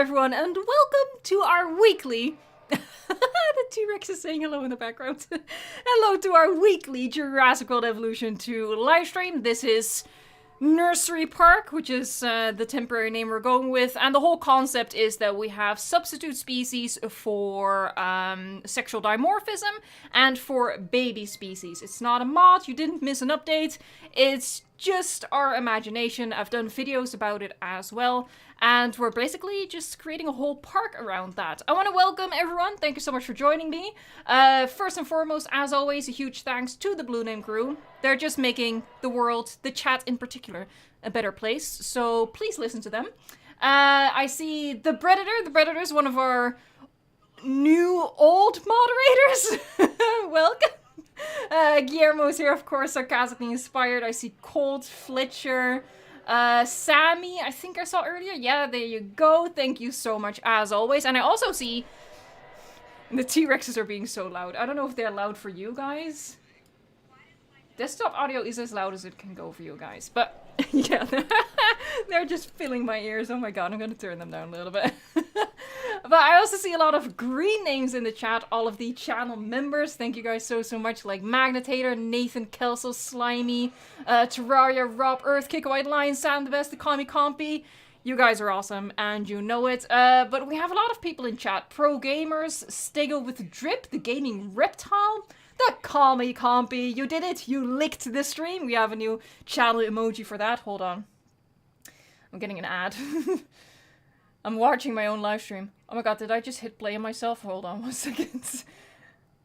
everyone, and welcome to our weekly... The T-Rex is saying hello in the background. Hello to our weekly Jurassic World Evolution 2 live stream. This is Nursery Park, which is the temporary name we're going with, and the whole concept is that we have substitute species for sexual dimorphism and for baby species. It's not a mod, you didn't miss an update, it's just our imagination. I've done videos about it as well, and we're basically just creating a whole park around that. I want to welcome everyone, thank you so much for joining me. First and foremost, as always, a huge thanks to the Blue Name crew. They're just making the world, the chat in particular, a better place, so please listen to them. I see the Predator. The Predator is one of our new old moderators. Welcome. Guillermo's here, of course, sarcastically inspired. I see Colt, Fletcher, Sammy, I think I saw earlier. Yeah, there you go. Thank you so much, as always. And I also see the T-Rexes are being so loud. I don't know if they're loud for you guys. Desktop audio is as loud as it can go for you guys, but yeah, they're just filling my ears. Oh my god, I'm gonna turn them down a little bit. But I also see a lot of green names in the chat, all of the channel members. Thank you guys so much, like Magnetator, Nathan, Kelso, Slimy, Terraria, Rob, Earth, Kick White Lion, Sam the Best, the Kami Compy. You guys are awesome, and you know it. But we have a lot of people in chat. Pro Gamers, Stego with Drip, the Gaming Reptile, the Kami Compy. You did it, you licked the stream. We have a new channel emoji for that. Hold on. I'm getting an ad. I'm watching my own live stream. Oh my god, did I just hit play on myself? Hold on 1 second.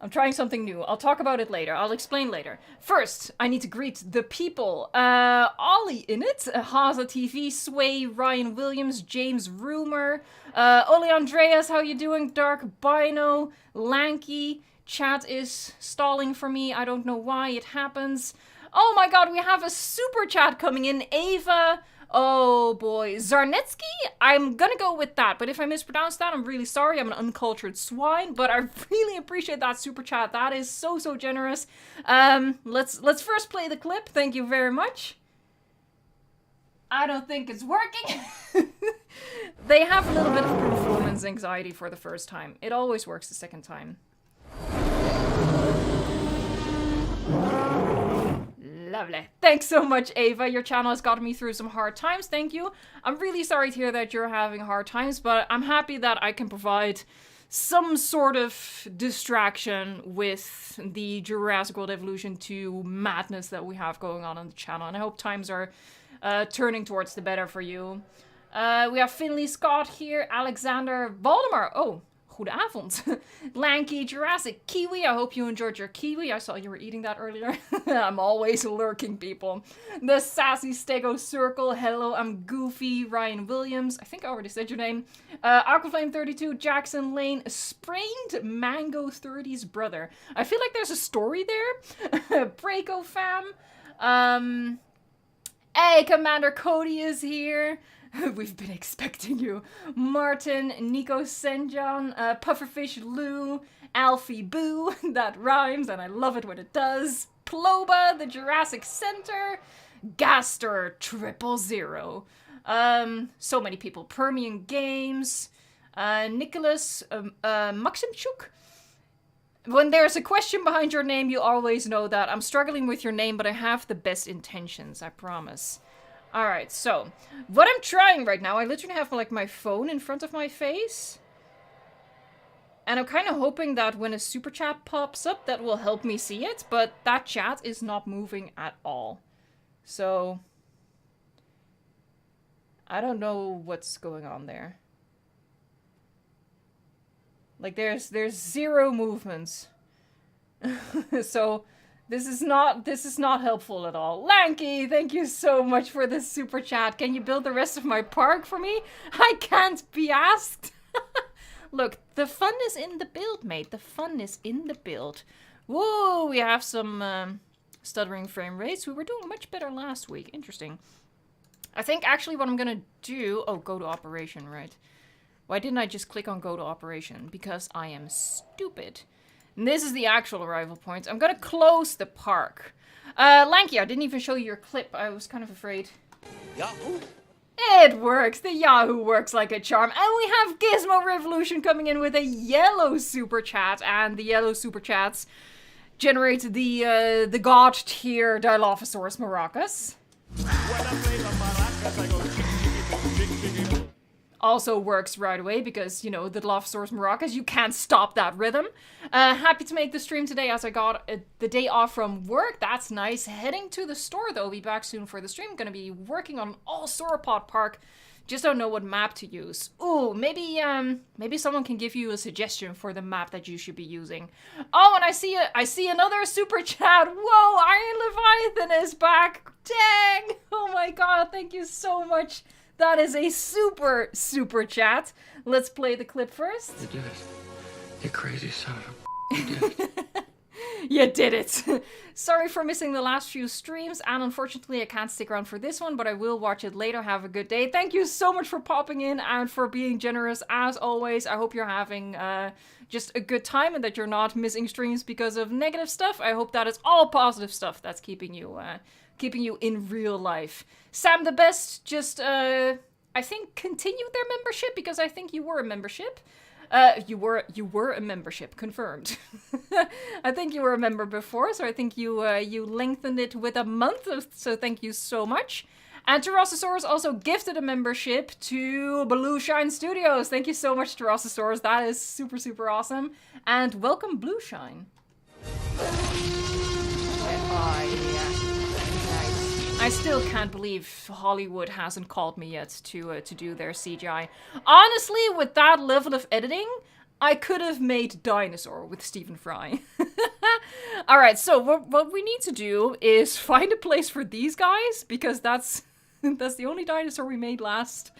I'm trying something new. I'll talk about it later. I'll explain later. First, I need to greet the people. Ollie in it, Haza TV, Sway, Ryan Williams, James Rumor, Ole Andreas, how you doing? Dark Bino, Lanky. Chat is stalling for me. I don't know why it happens. Oh my god, we have a super chat coming in. Ava. Oh boy, Zarnetsky? I'm gonna go with that, but if I mispronounce that, I'm really sorry. I'm an uncultured swine, but I really appreciate that super chat. That is so generous. Let's first play the clip. Thank you very much. I don't think it's working. They have a little bit of performance anxiety for the first time. It always works the second time. Lovely. Thanks so much, Ava. Your channel has gotten me through some hard times. Thank you. I'm really sorry to hear that you're having hard times, but I'm happy that I can provide some sort of distraction with the Jurassic World Evolution 2 madness that we have going on the channel. And I hope times are turning towards the better for you. We have Finley Scott here. Alexander Valdemar. Oh. Goedenavond. Lanky Jurassic Kiwi, I hope you enjoyed your kiwi. I saw you were eating that earlier. I'm always lurking, people. The Sassy Stego Circle, hello, I'm Goofy. Ryan Williams, I think I already said your name. Aquaflame32, Jackson Lane, Sprained Mango 30's brother. I feel like there's a story there. Breako fam. Hey, Commander Cody is here. We've been expecting you. Martin, Nico Senjan, Pufferfish Lou, Alfie Boo, that rhymes and I love it when it does. Ploba, the Jurassic Center, Gaster 000. So many people. Permian Games, Nicholas, Maximchuk. When there's a question behind your name, you always know that I'm struggling with your name, but I have the best intentions, I promise. Alright, so, what I'm trying right now, I literally have like my phone in front of my face. And I'm kind of hoping that when a super chat pops up, that will help me see it, but that chat is not moving at all. So, I don't know what's going on there. Like, there's zero movements. So... This is not helpful at all. Lanky, thank you so much for this super chat. Can you build the rest of my park for me? I can't be asked. Look, the fun is in the build, mate. The fun is in the build. Whoa, we have some stuttering frame rates. We were doing much better last week. Interesting. I think actually what I'm gonna do... Oh, go to operation, right. Why didn't I just click on go to operation? Because I am stupid. And this is the actual arrival point. I'm gonna close the park. Lanky, I didn't even show you your clip. I was kind of afraid. Yahoo! It works. The Yahoo works like a charm. And we have Gizmo Revolution coming in with a yellow super chat. And the yellow super chats generate the god tier Dilophosaurus maracas. Also works right away because, you know, the Dilophosaurus maracas, you can't stop that rhythm. Happy to make the stream today as I got the day off from work. That's nice. Heading to the store though. Be back soon for the stream. Gonna be working on all Sauropod Park. Just don't know what map to use. Ooh, maybe someone can give you a suggestion for the map that you should be using. Oh, and I see another super chat. Whoa, Iron Leviathan is back. Dang. Oh my god, thank you so much. That is a super chat. Let's play the clip first. You did it. You crazy son of a... You did it. You did it. Sorry for missing the last few streams, and unfortunately I can't stick around for this one, but I will watch it later. Have a good day. Thank you so much for popping in and for being generous as always. I hope you're having just a good time and that you're not missing streams because of negative stuff. I hope that is all positive stuff that's keeping you in real life. Sam the Best just, I think, continued their membership because I think you were a membership. You were a membership, confirmed. I think you were a member before, so I think you lengthened it with a month, so thank you so much. And Tyrannosaurus also gifted a membership to Blue Shine Studios. Thank you so much, Tyrannosaurus. That is super awesome. And welcome, Blue Shine. I still can't believe Hollywood hasn't called me yet to do their CGI. Honestly, with that level of editing, I could have made Dinosaur with Stephen Fry. Alright, so what we need to do is find a place for these guys, because that's the only dinosaur we made last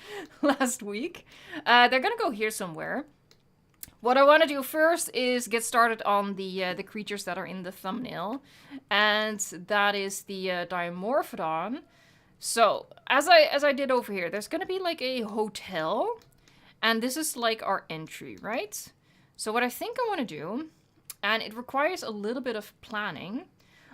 week. They're gonna go here somewhere. What I want to do first is get started on the creatures that are in the thumbnail, and that is the Dimorphodon. So, as I did over here, there's gonna be like a hotel, and this is like our entry, right? So what I think I want to do, and it requires a little bit of planning.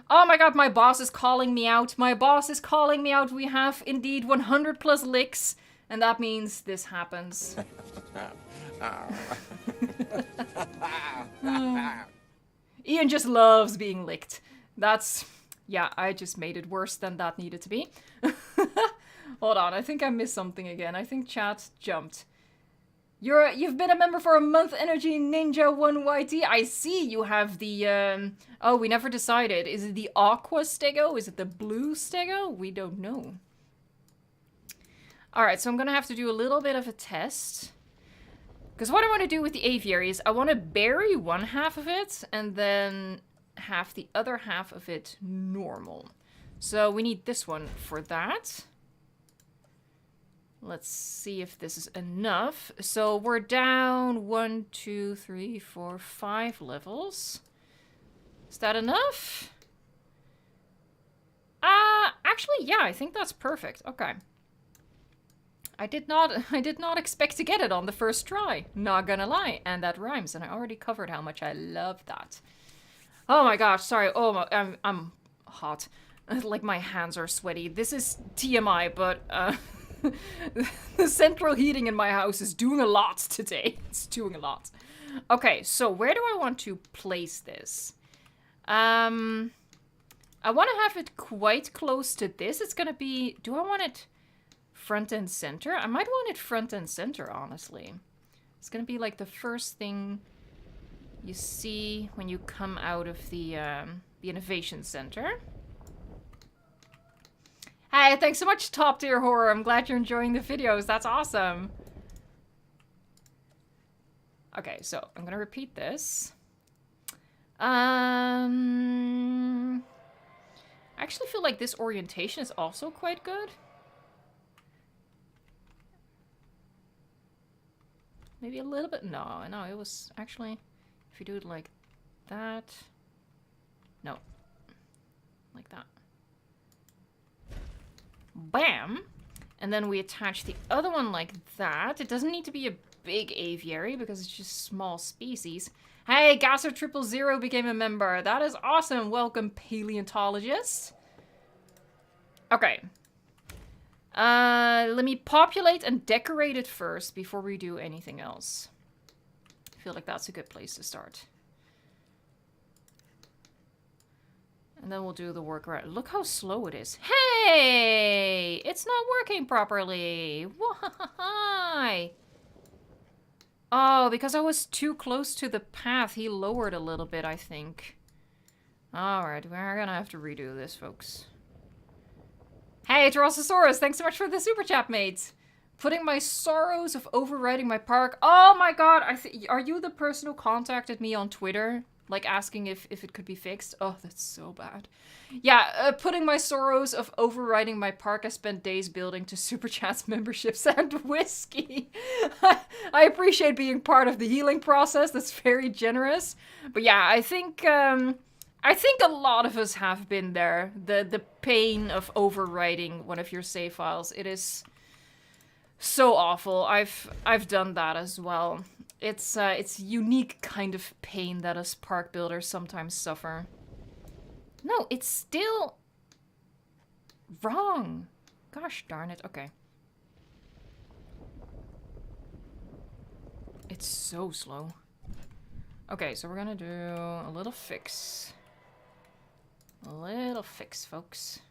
Oh my god, my boss is calling me out. My boss is calling me out. We have indeed 100 plus licks, and that means this happens. Ian just loves being licked. That's... yeah, I just made it worse than that needed to be. Hold on, I think I missed something again. I think chat jumped. You've been a member for a month, Energy Ninja 1YT. I see you have the... oh, we never decided. Is it the Aqua Stego? Is it the Blue Stego? We don't know. Alright, so I'm gonna have to do a little bit of a test. Because what I want to do with the aviary is I want to bury one half of it and then have the other half of it normal. So we need this one for that. Let's see if this is enough. So we're down 1, 2, 3, 4, 5 levels. Is that enough? Actually, yeah, I think that's perfect. Okay. I did not expect to get it on the first try. Not gonna lie. And that rhymes, and I already covered how much I love that. Oh my gosh, sorry. Oh, I'm hot. Like my hands are sweaty. This is TMI, but the central heating in my house is doing a lot today. It's doing a lot. Okay, so where do I want to place this? I want to have it quite close to this. It's gonna be... do I want it front and center? I might want it front and center, honestly. It's gonna be like the first thing you see when you come out of the Innovation Center. Hey, thanks so much, Top Tier Horror. I'm glad you're enjoying the videos. That's awesome. Okay, so I'm gonna repeat this. I actually feel like this orientation is also quite good. Maybe a little bit. No, it was actually, if you do it like that. No. Like that. Bam! And then we attach the other one like that. It doesn't need to be a big aviary because it's just small species. Hey, Gasser000 became a member. That is awesome. Welcome, paleontologist. Okay. Let me populate and decorate it first before we do anything else. I feel like that's a good place to start. And then we'll do the workaround. Look how slow it is. Hey! It's not working properly. Why? Oh, because I was too close to the path. He lowered a little bit, I think. Alright, we're gonna have to redo this, folks. Hey, Tyrannosaurus, thanks so much for the super chat, mates. Putting my sorrows of overriding my park. Oh my god, are you the person who contacted me on Twitter? Like, asking if it could be fixed? Oh, that's so bad. Yeah, putting my sorrows of overriding my park. I spent days building to Super Chats, memberships, and whiskey. I appreciate being part of the healing process. That's very generous. But yeah, I think a lot of us have been there. The pain of overwriting one of your save files. It is so awful. I've done that as well. It's unique kind of pain that us park builders sometimes suffer. No, it's still wrong. Gosh darn it. Okay. It's so slow. Okay, so we're gonna do a little fix. A little fix, folks.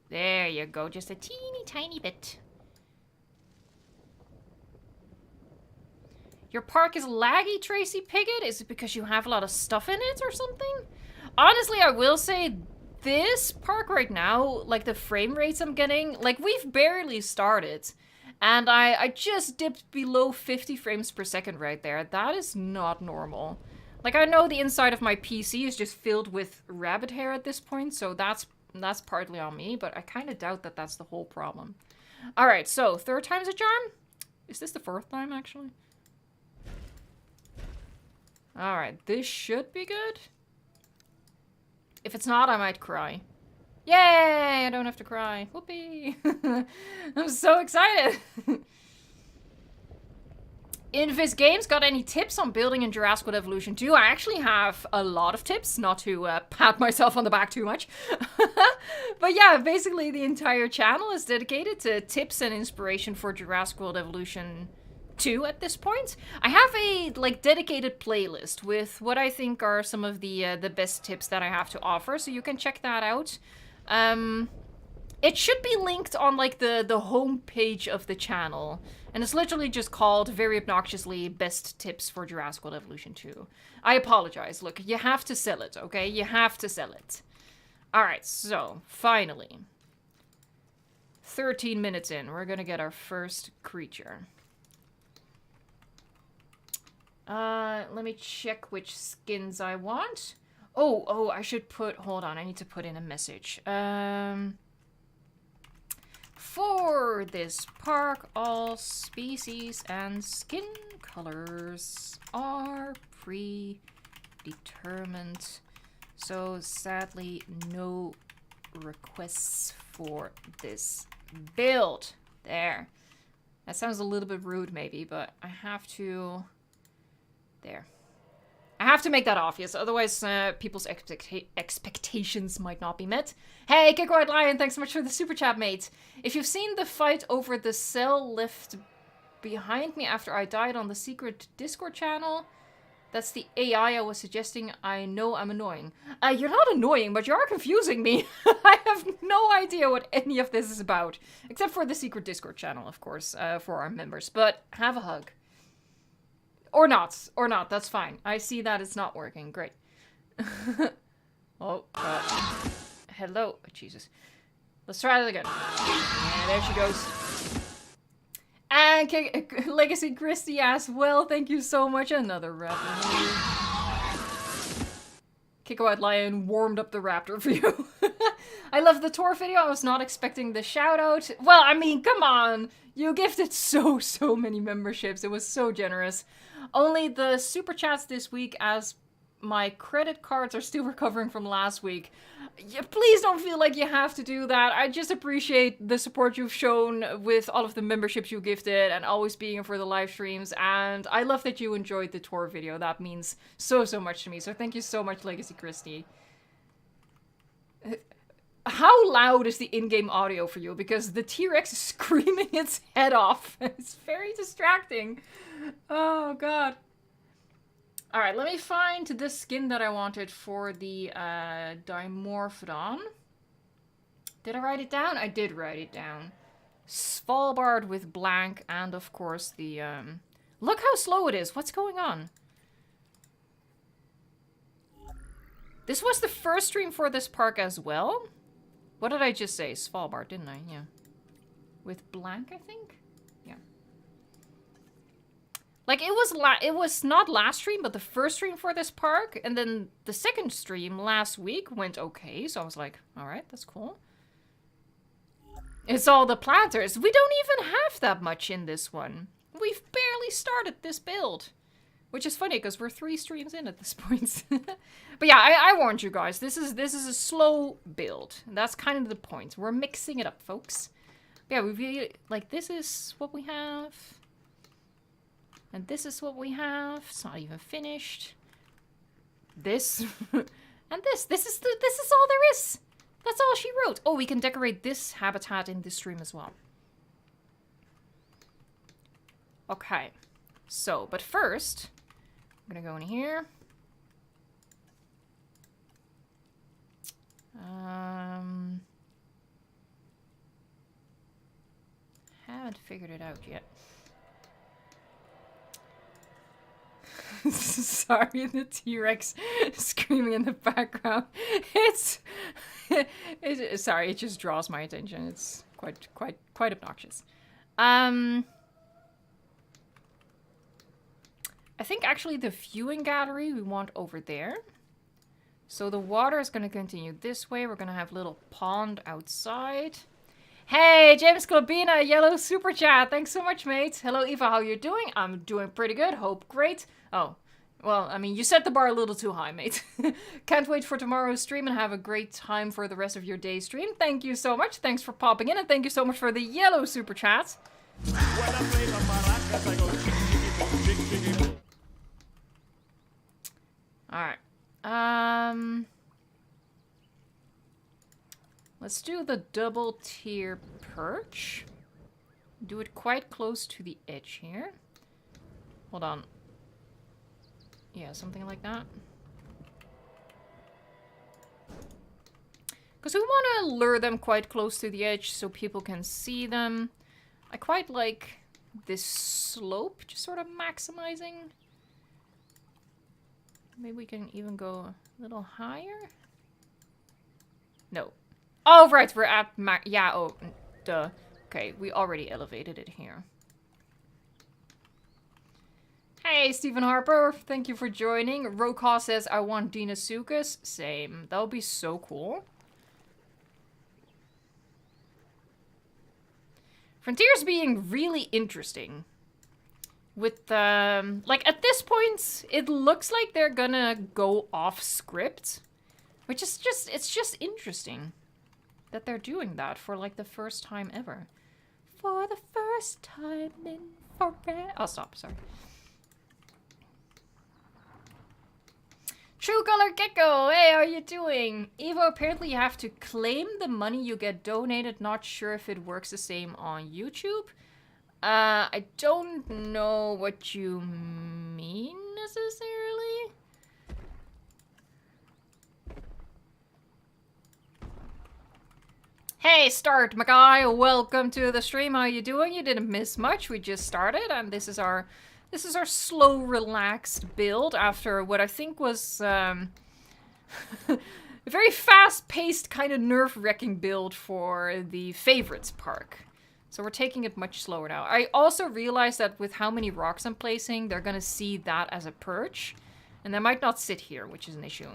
There you go. Just a teeny tiny bit. Your park is laggy, Tracy Piggott? Is it because you have a lot of stuff in it or something? Honestly, I will say this park right now, like the frame rates I'm getting, like we've barely started. And I just dipped below 50 frames per second right there. That is not normal. Like, I know the inside of my PC is just filled with rabbit hair at this point, so that's partly on me, but I kind of doubt that that's the whole problem. Alright, so, third time's a charm? Is this the fourth time, actually? Alright, this should be good. If it's not, I might cry. Yay! I don't have to cry. Whoopee! I'm so excited! Invis Games, got any tips on building in Jurassic World Evolution 2? I actually have a lot of tips, not to pat myself on the back too much. But yeah, basically the entire channel is dedicated to tips and inspiration for Jurassic World Evolution 2 at this point. I have a dedicated playlist with what I think are some of the best tips that I have to offer, so you can check that out. It should be linked on the home page of the channel, and it's literally just called, very obnoxiously, Best Tips for Jurassic World Evolution 2. I apologize. Look, you have to sell it, okay? You have to sell it. Alright, so, finally. 13 minutes in, we're gonna get our first creature. Let me check which skins I want. Oh, I should put... Hold on, I need to put in a message. For this park, all species and skin colors are predetermined. So, sadly, no requests for this build. There. That sounds a little bit rude, maybe, but I have to... There. I have to make that obvious, otherwise people's expectations might not be met. Hey, Kick White Lion, thanks so much for the super chat, mate. If you've seen the fight over the cell left behind me after I died on the secret Discord channel, that's the AI I was suggesting. I know I'm annoying. You're not annoying, but you are confusing me. I have no idea what any of this is about. Except for the secret Discord channel, of course, for our members. But have a hug. Or not, that's fine. I see that it's not working, great. Oh, hello, oh, Jesus. Let's try that again. And there she goes. And Legacy Christie as well, thank you so much. Another raptor. Kick White Lion warmed up the raptor for you. I love the tour video, I was not expecting the shout out. Well, I mean, come on. You gifted so many memberships, it was so generous. Only the super chats this week, as my credit cards are still recovering from last week. Please don't feel like you have to do that. I just appreciate the support you've shown with all of the memberships you gifted and always being here for the live streams. And I love that you enjoyed the tour video. That means so much to me. So thank you so much, Legacy Christie. how loud is the in-game audio for you? Because the T-Rex is screaming its head off. It's very distracting. Oh, God. Alright, let me find the skin that I wanted for the dimorphism. Did I write it down? I did write it down. Svalbard with blank, and of course the... Look how slow it is. What's going on? This was the first stream for this park as well. What did I just say? Svalbard, didn't I? Yeah. With blank, I think? Yeah. Like, it was not last stream, but the first stream for this park. And then the second stream last week went okay. So I was like, alright, that's cool. It's all the planters. We don't even have that much in this one. We've barely started this build. Which is funny, because we're 3 streams in at this point. But yeah, I warned you guys. This is a slow build. That's kind of the point. We're mixing it up, folks. But yeah, we really... Like, this is what we have. And this is what we have. It's not even finished. This. And this. This is all there is. That's all she wrote. Oh, we can decorate this habitat in this stream as well. Okay. So, but first... I'm gonna go in here. Haven't figured it out yet. Sorry, the T-Rex screaming in the background. Sorry, it just draws my attention. It's quite obnoxious. I think actually the viewing gallery we want over there. So the water is going to continue this way. We're going to have a little pond outside. Hey, James Globina, yellow super chat. Thanks so much, mate. Hello, Eva. How you doing? I'm doing pretty good. Hope great. Oh, well, I mean, you set the bar a little too high, mate. Can't wait for tomorrow's stream and have a great time for the rest of your day stream. Thank you so much. Thanks for popping in and thank you so much for the yellow super chat. Alright. Let's do the double tier perch. Do it quite close to the edge here. Hold on. Yeah, something like that. Because we want to lure them quite close to the edge so people can see them. I quite like this slope, just sort of maximizing. Maybe we can even go a little higher? No. Oh, right, we're at yeah, oh, duh. Okay, we already elevated it here. Hey, Stephen Harper, thank you for joining. Rokaw says, I want Deinosuchus. Same. That would be so cool. Frontiers being really interesting. With, like, at this point, it looks like they're gonna go off script. Which is just, it's just interesting that they're doing that for, like, the first time ever. For the first time in forever. Oh, stop, sorry. True Color Gecko, hey, how are you doing? Evo, apparently you have to claim the money you get donated. Not sure if it works the same on YouTube. I don't know what you mean necessarily. Hey, Start, my guy, welcome to the stream. How you doing? You didn't miss much. We just started, and this is our slow, relaxed build after what I think was a very fast-paced, kind of nerve-wracking build for the Favorites Park. So we're taking it much slower now. I also realized that with how many rocks I'm placing, they're gonna see that as a perch. And they might not sit here, which is an issue.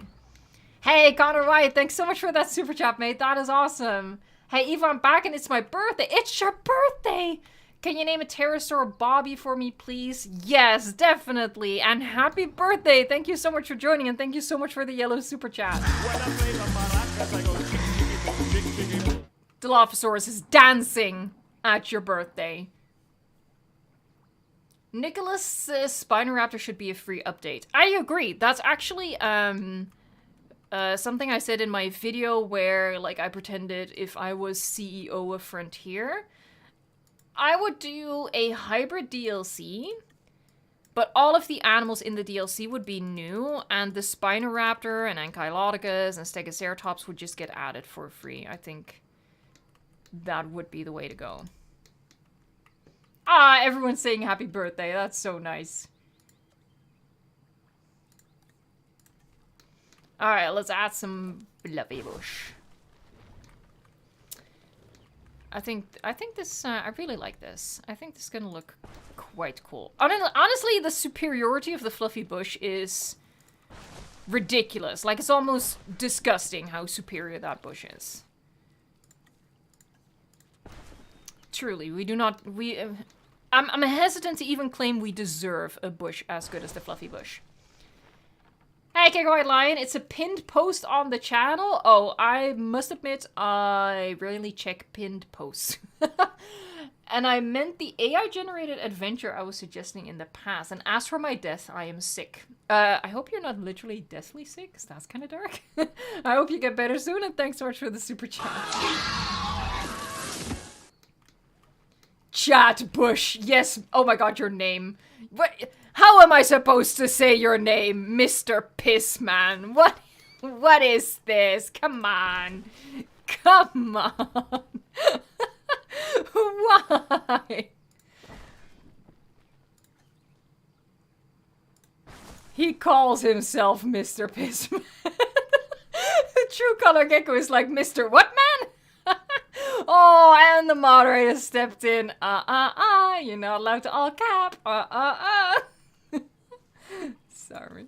Hey, Connor White, thanks so much for that super chat, mate. That is awesome. Hey, Eva, I'm back and it's my birthday. It's your birthday! Can you name a pterosaur Bobby for me, please? Yes, definitely. And happy birthday! Thank you so much for joining and thank you so much for the yellow super chat. Dilophosaurus is dancing at your birthday. Nicholas Spinoraptor should be a free update. I agree. That's actually something I said in my video where, like, I pretended if I was CEO of Frontier, I would do a hybrid DLC, but all of the animals in the DLC would be new, and the Spinoraptor and Ankylodocus and Stegoceratops would just get added for free. I think that would be the way to go. Ah, everyone's saying happy birthday. That's so nice. Alright, let's add some fluffy bush. I think this, I really like this. I think this is gonna look quite cool. Honestly, the superiority of the fluffy bush is ridiculous. Like, it's almost disgusting how superior that bush is. Truly, we do not, I'm hesitant to even claim we deserve a bush as good as the fluffy bush. Hey, Kick White Lion, it's a pinned post on the channel. Oh, I must admit, I rarely check pinned posts. And I meant the AI-generated adventure I was suggesting in the past. And as for my death, I am sick. I hope you're not literally deathly sick, because that's kind of dark. I hope you get better soon, and thanks so much for the super chat. Chat Bush, yes. Oh my god, your name. What? How am I supposed to say your name, Mr. Pissman? What is this? Come on. Come on. Why? He calls himself Mr. Pissman. The true color gecko is like Mr. What man? Oh, and the moderator stepped in. You're not allowed to all cap. Sorry.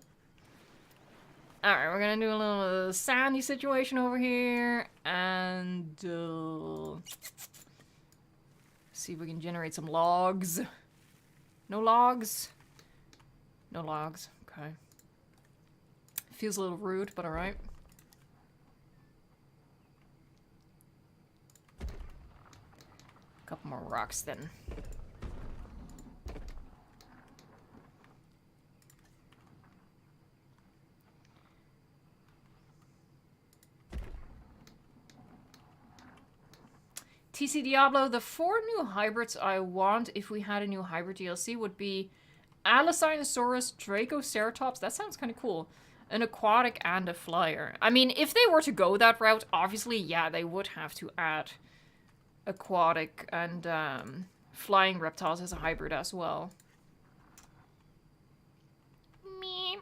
Alright, we're gonna do a little sandy situation over here. And, see if we can generate some logs. No logs? No logs. Okay. Feels a little rude, but alright. Couple more rocks then. TC Diablo, the 4 new hybrids I want if we had a new hybrid DLC would be Allosaurus, Dracoceratops. That sounds kind of cool. An aquatic and a flyer. I mean, if they were to go that route, obviously, yeah, they would have to add aquatic and flying reptiles as a hybrid as well. Me.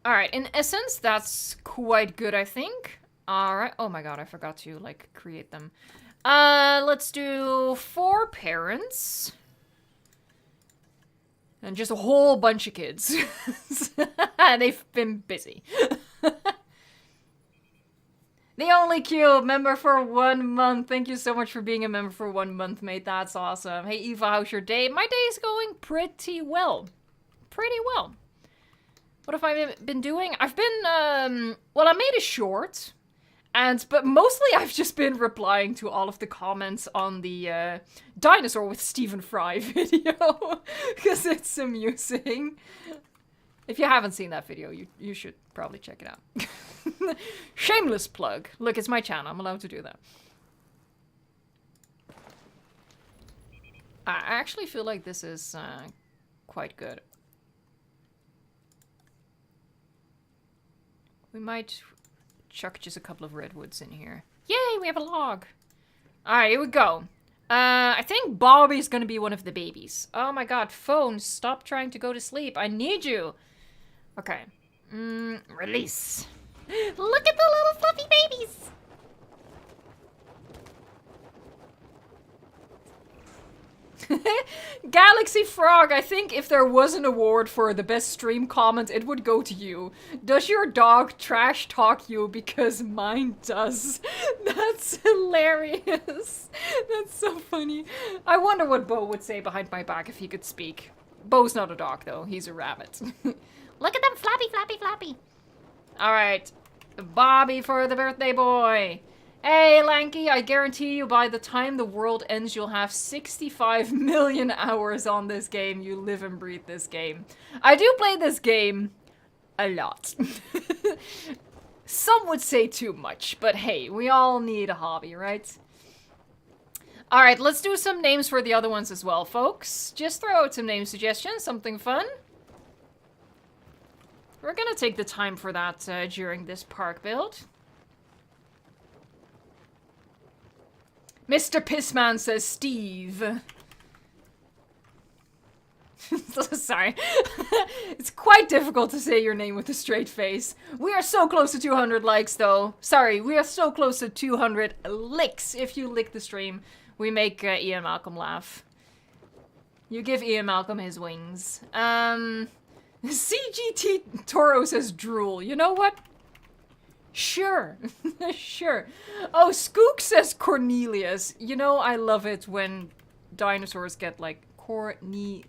Alright, in essence, that's quite good, I think. Alright. Oh my god, I forgot to, like, create them. Let's do 4 parents. And just a whole bunch of kids. They've been busy. The Only Cube, member for 1 month. Thank you so much for being a member for 1 month, mate. That's awesome. Hey, Eva, how's your day? My day's going pretty well. Pretty well. What have I been doing? I've been, well, I made a short. But mostly I've just been replying to all of the comments on the Dinosaur with Stephen Fry video. Because it's amusing. If you haven't seen that video, you should probably check it out. Shameless plug. Look, it's my channel. I'm allowed to do that. I actually feel like this is quite good. We might chuck just a couple of redwoods in here. Yay, we have a log. Alright, here we go. I think Bobby's gonna be one of the babies. Oh my god, phone, stop trying to go to sleep. I need you. Okay. Release. Look at the little fluffy babies. Galaxy Frog, I think if there was an award for the best stream comment, it would go to you. Does your dog trash talk you? Because mine does. That's hilarious. That's so funny. I wonder what Bo would say behind my back if he could speak. Bo's not a dog, though. He's a rabbit. Look at them flappy, flappy, flappy. Alright. Bobby for the birthday boy. Hey, Lanky, I guarantee you by the time the world ends, you'll have 65 million hours on this game. You live and breathe this game. I do play this game a lot. Some would say too much, but hey, we all need a hobby, right? Alright, let's do some names for the other ones as well, folks. Just throw out some name suggestions, something fun. We're gonna take the time for that during this park build. Mr. Pissman says Steve. Sorry. It's quite difficult to say your name with a straight face. We are so close to 200 likes, though. Sorry, we are so close to 200 licks. If you lick the stream, we make Ian Malcolm laugh. You give Ian Malcolm his wings. CGT Toro says drool. You know what? Sure. Sure. Oh, Skook says Cornelius. You know, I love it when dinosaurs get, like, Cornelius.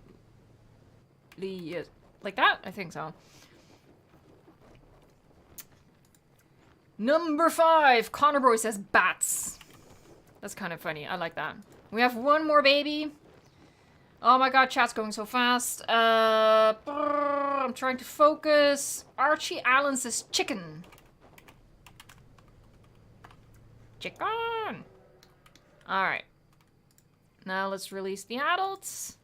Like that? I think so. Number 5. Connor Boy says bats. That's kind of funny. I like that. We have one more baby. Oh my god, chat's going so fast. I'm trying to focus. Archie Allen says chicken. Chicken! Alright. Now let's release the adults.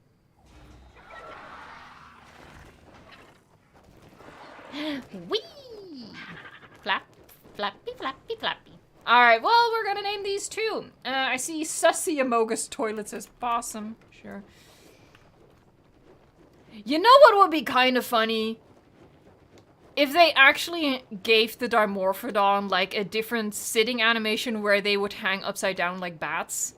Whee! Flap, flappy, flappy, flappy. Alright, well, we're gonna name these too. I see Sussy Amogus Toilet says possum. Sure. You know what would be kind of funny? If they actually gave the Dimorphodon, like, a different sitting animation where they would hang upside down like bats.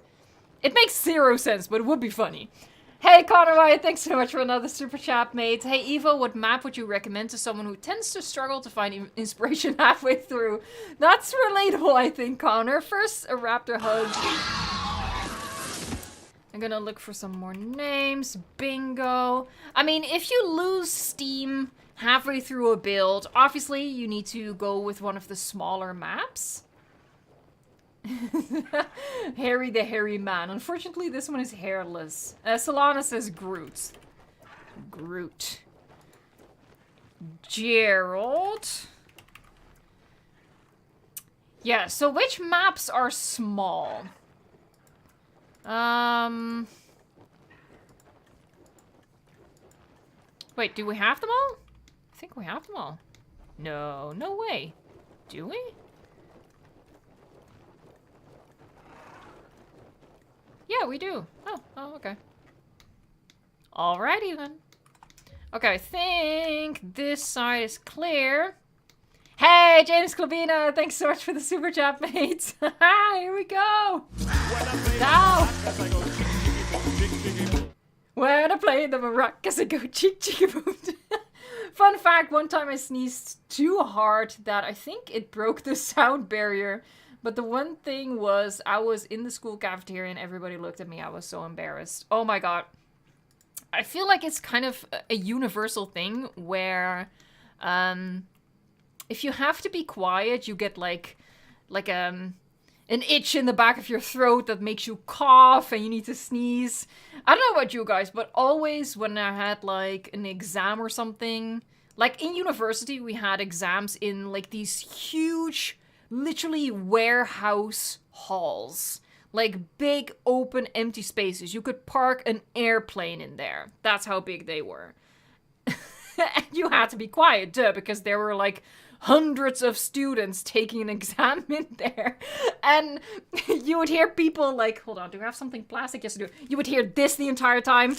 It makes zero sense, but it would be funny. Hey, Connor Wyatt, thanks so much for another super chat, mate. Hey, Evo, what map would you recommend to someone who tends to struggle to find inspiration halfway through? That's relatable, I think, Connor. First, a raptor hug. I'm gonna look for some more names. Bingo. I mean, if you lose steam halfway through a build, obviously you need to go with one of the smaller maps. Harry the Hairy Man. Unfortunately, this one is hairless. Solana says Groot. Groot. Gerald. Yeah, so which maps are small? Wait, do we have them all? I think we have them all. No, no way. Do we? Yeah, we do. Oh, okay. Alrighty then. Okay, I think this side is clear. Hey, James Clavina, thanks so much for the super chat, mates. Here we go. Now. When I play the maracas, I go cheek cheek boom. Fun fact, one time I sneezed too hard that I think it broke the sound barrier. But the one thing was, I was in the school cafeteria and everybody looked at me. I was so embarrassed. Oh my god. I feel like it's kind of a universal thing where if you have to be quiet, you get like an itch in the back of your throat that makes you cough and you need to sneeze. I don't know about you guys, but always when I had like an exam or something, like in university we had exams in like these huge, literally warehouse halls. Like big open empty spaces. You could park an airplane in there. That's how big they were. And you had to be quiet, duh, because there were like hundreds of students taking an exam in there. And you would hear people like, hold on, do we have something plastic? Yes, I do. You would hear this the entire time.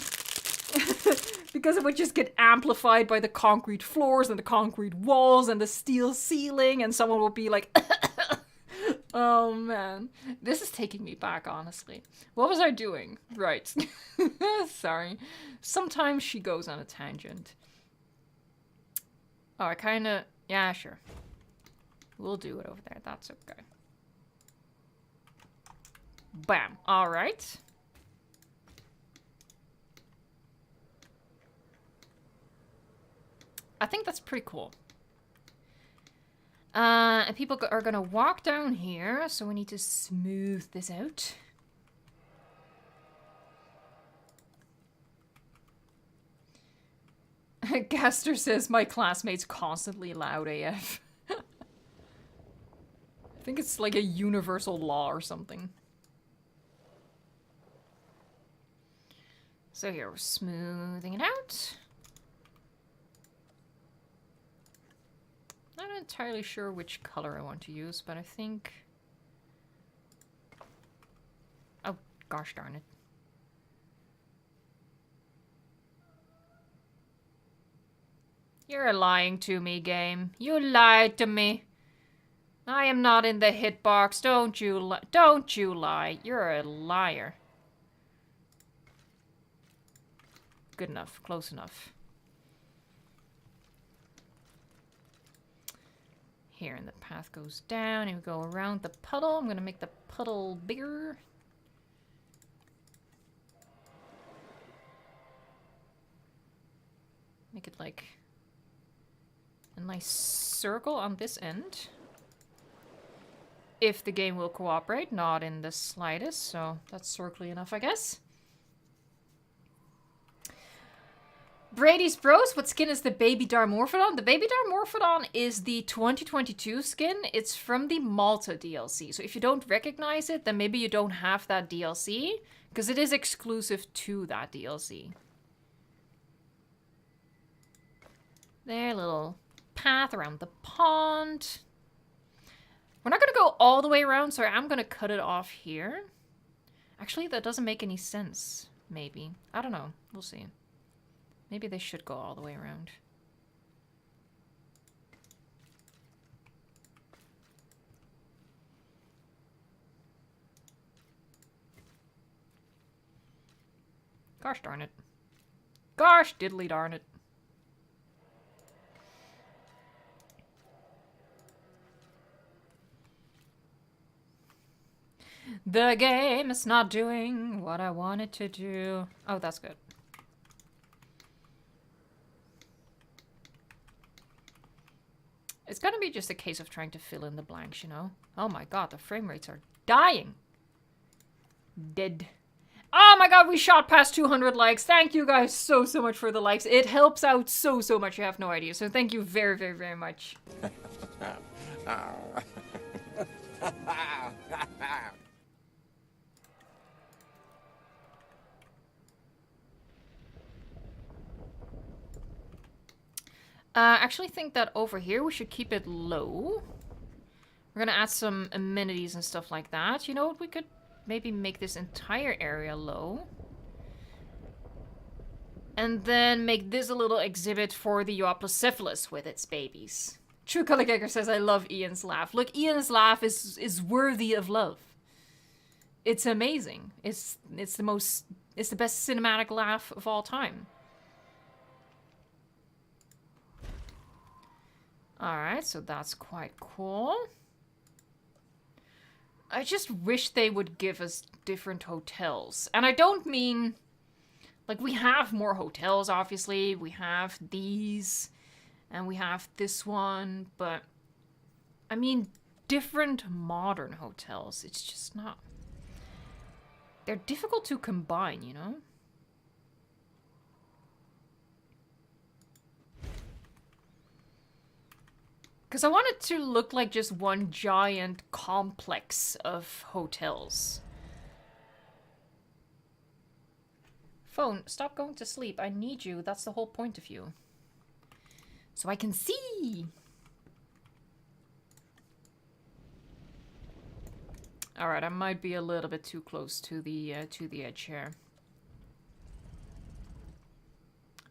Because it would just get amplified by the concrete floors and the concrete walls and the steel ceiling. And someone would be like, oh man. This is taking me back, honestly. What was I doing? Right. Sorry. Sometimes she goes on a tangent. Oh, I kinda... Yeah, sure. We'll do it over there. That's okay. Bam. Alright. I think that's pretty cool. And people are gonna walk down here, so we need to smooth this out. Gaster says my classmate's constantly loud AF. I think it's like a universal law or something. So here we're smoothing it out. I'm not entirely sure which color I want to use, but I think... Oh, gosh darn it. You're lying to me, game. You lied to me. I am not in the hitbox. Don't you lie. You're a liar. Good enough. Close enough. Here, and the path goes down, and we go around the puddle. I'm gonna make the puddle bigger. Make it like a nice circle on this end. If the game will cooperate, not in the slightest, so that's circly enough, I guess. Brady's Bros, what skin is the Baby Dimorphism? The Baby Dimorphism is the 2022 skin. It's from the Malta DLC. So if you don't recognize it, then maybe you don't have that DLC, because it is exclusive to that DLC. There, little path around the pond. We're not going to go all the way around, so I'm going to cut it off here. Actually, that doesn't make any sense, maybe. I don't know. We'll see. Maybe they should go all the way around. Gosh darn it. Gosh diddly darn it. The game is not doing what I want it to do. Oh, that's good. It's gonna be just a case of trying to fill in the blanks, you know? Oh my god, the frame rates are dying. Dead. Oh my god, we shot past 200 likes. Thank you guys so much for the likes. It helps out so much, you have no idea. So thank you very much. I actually think that over here we should keep it low. We're gonna add some amenities and stuff like that. You know what, we could maybe make this entire area low. And then make this a little exhibit for the Euoplocephalus with its babies. True Color Gager says, I love Ian's laugh. Look, Ian's laugh is worthy of love. It's amazing. It's the best cinematic laugh of all time. Alright, so that's quite cool. I just wish they would give us different hotels. And I don't mean... Like, we have more hotels, obviously. We have these. And we have this one. But, I mean, different modern hotels. It's just not... They're difficult to combine, you know? Because I want it to look like just one giant complex of hotels. Phone, stop going to sleep. I need you. That's the whole point of you. So I can see. Alright, I might be a little bit too close to the edge here.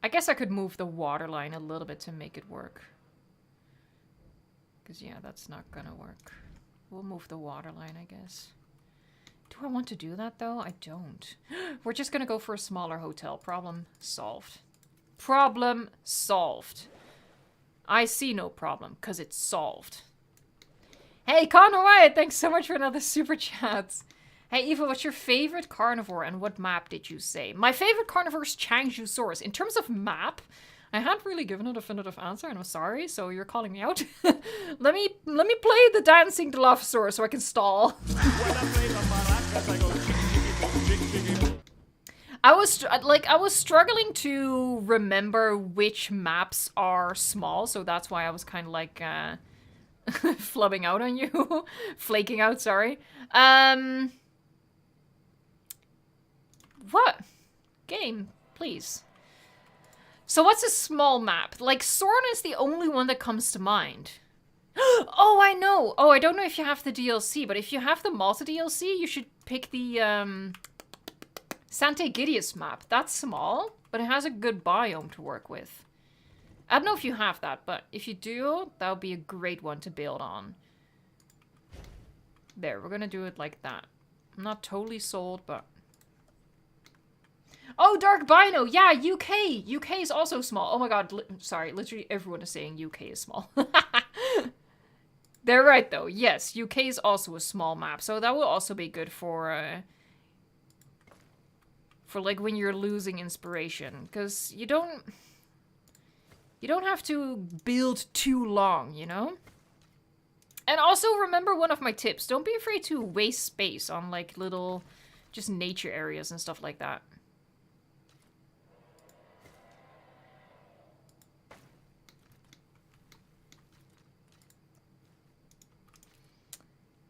I guess I could move the water line a little bit to make it work. Because, yeah, that's not gonna work. We'll move the water line, I guess. Do I want to do that, though? I don't. We're just gonna go for a smaller hotel. Problem solved. Problem solved. I see no problem, because it's solved. Hey, Connor Wyatt, thanks so much for another super chat. Hey, Eva, what's your favorite carnivore, and what map did you say? My favorite carnivore is Changzhousaurus. In terms of map... I hadn't really given a definitive answer, and I'm sorry, so you're calling me out. let me play the dancing Dilophosaurus so I can stall. I was struggling to remember which maps are small, so that's why I was kind of like flubbing out on you, flaking out. Sorry. What? Game, please. So what's a small map? Like Soren is the only one that comes to mind. Oh, I know. Oh, I don't know if you have the DLC, but if you have the Malta DLC, you should pick the Sante Gidius map. That's small, but it has a good biome to work with. I don't know if you have that, but if you do, that would be a great one to build on. There, we're gonna do it like that. I'm not totally sold, but... Oh, Dark Bino! Yeah, UK! UK is also small. Oh my god, sorry, literally everyone is saying UK is small. They're right, though. Yes, UK is also a small map, so that will also be good for like when you're losing inspiration, because you don't have to build too long, you know? And also remember one of my tips, don't be afraid to waste space on like little just nature areas and stuff like that.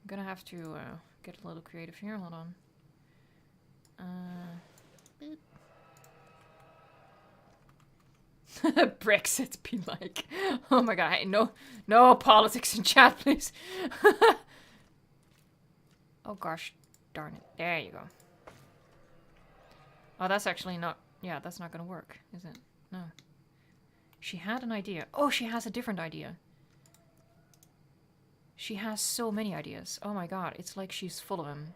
I'm gonna have to get a little creative here, hold on. Brexit be like. Oh my god, hey, no politics in chat, please. Oh gosh, darn it. There you go. Oh, that's actually not... Yeah, that's not gonna work, is it? No. She had an idea. Oh, she has a different idea. She has so many ideas. Oh my god, it's like she's full of them.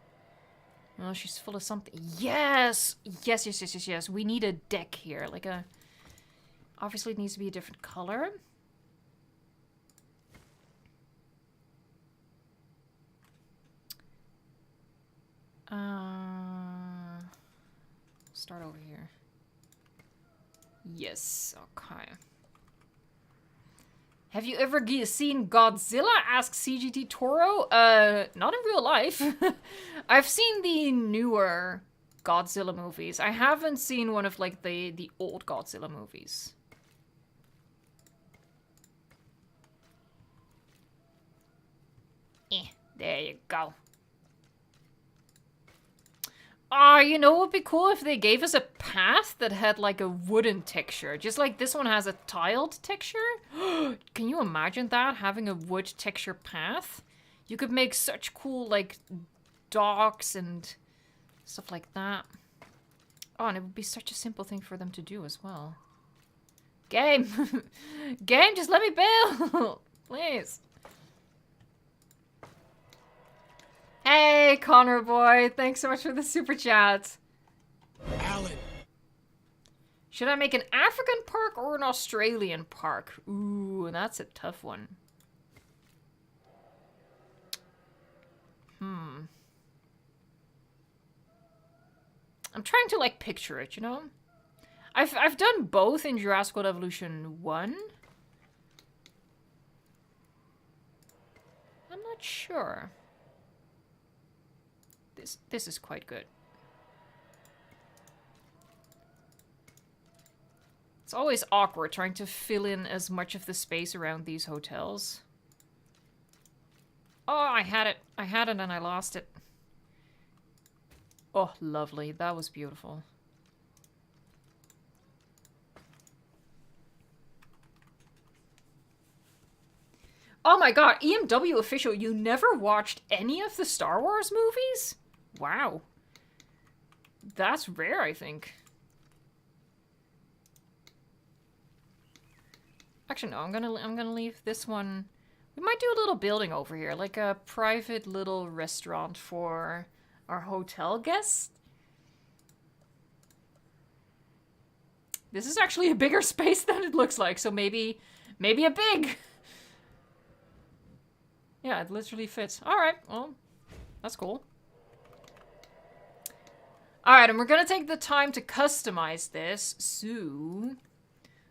Well, she's full of something. Yes! Yes, yes, yes, yes, yes. We need a deck here. Like a... Obviously, it needs to be a different color. Start over here. Yes, okay. Have you ever seen Godzilla? Asks CGT Toro. Not in real life. I've seen the newer Godzilla movies. I haven't seen one of like the old Godzilla movies. There you go. Ah, you know what would be cool if they gave us a path that had like a wooden texture. Just like this one has a tiled texture. Can you imagine that? Having a wood texture path? You could make such cool like docks and stuff like that. Oh, and it would be such a simple thing for them to do as well. Game! Game, just let me build! Please. Hey, Connor boy. Thanks so much for the super chat. Alan. Should I make an African park or an Australian park? Ooh, that's a tough one. I'm trying to, like, picture it, you know? I've done both in Jurassic World Evolution 1. I'm not sure. This is quite good. It's always awkward trying to fill in as much of the space around these hotels. Oh, I had it. I had it and I lost it. Oh, lovely. That was beautiful. Oh my god, EMW official, you never watched any of the Star Wars movies? Wow. That's rare, I think. Actually, no, I'm gonna leave this one. We might do a little building over here, like a private little restaurant for our hotel guests. This is actually a bigger space than it looks like, so maybe a big. Yeah, it literally fits. Alright, well, that's cool. Alright, and we're gonna take the time to customize this. So,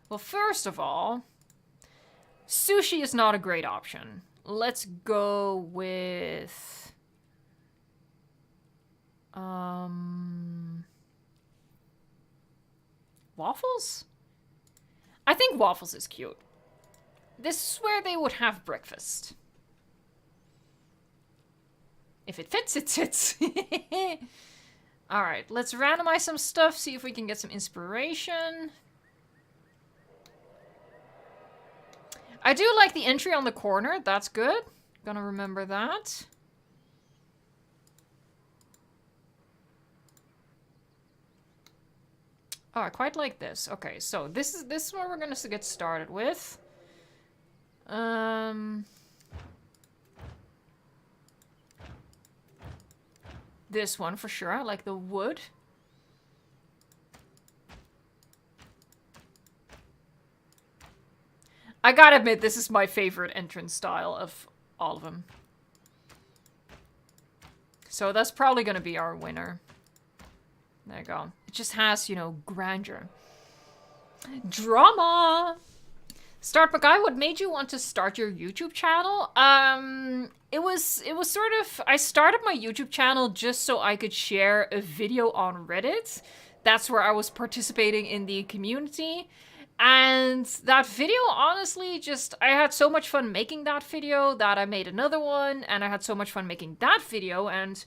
well, first of all, sushi is not a great option. Let's go with... Waffles? I think Waffles is cute. This is where they would have breakfast. If it fits, it fits. Alright, let's randomize some stuff, see if we can get some inspiration. I do like the entry on the corner, that's good. Gonna remember that. Oh, I quite like this. Okay, so this is what we're gonna get started with. This one for sure. I like the wood. I gotta admit, this is my favorite entrance style of all of them. So that's probably gonna be our winner. There you go. It just has, you know, grandeur. Drama! Start, but guy, what made you want to start your YouTube channel? It was sort of, I started my YouTube channel just so I could share a video on Reddit. That's where I was participating in the community. And that video, honestly, just, I had so much fun making that video that I made another one, and I had so much fun making that video, and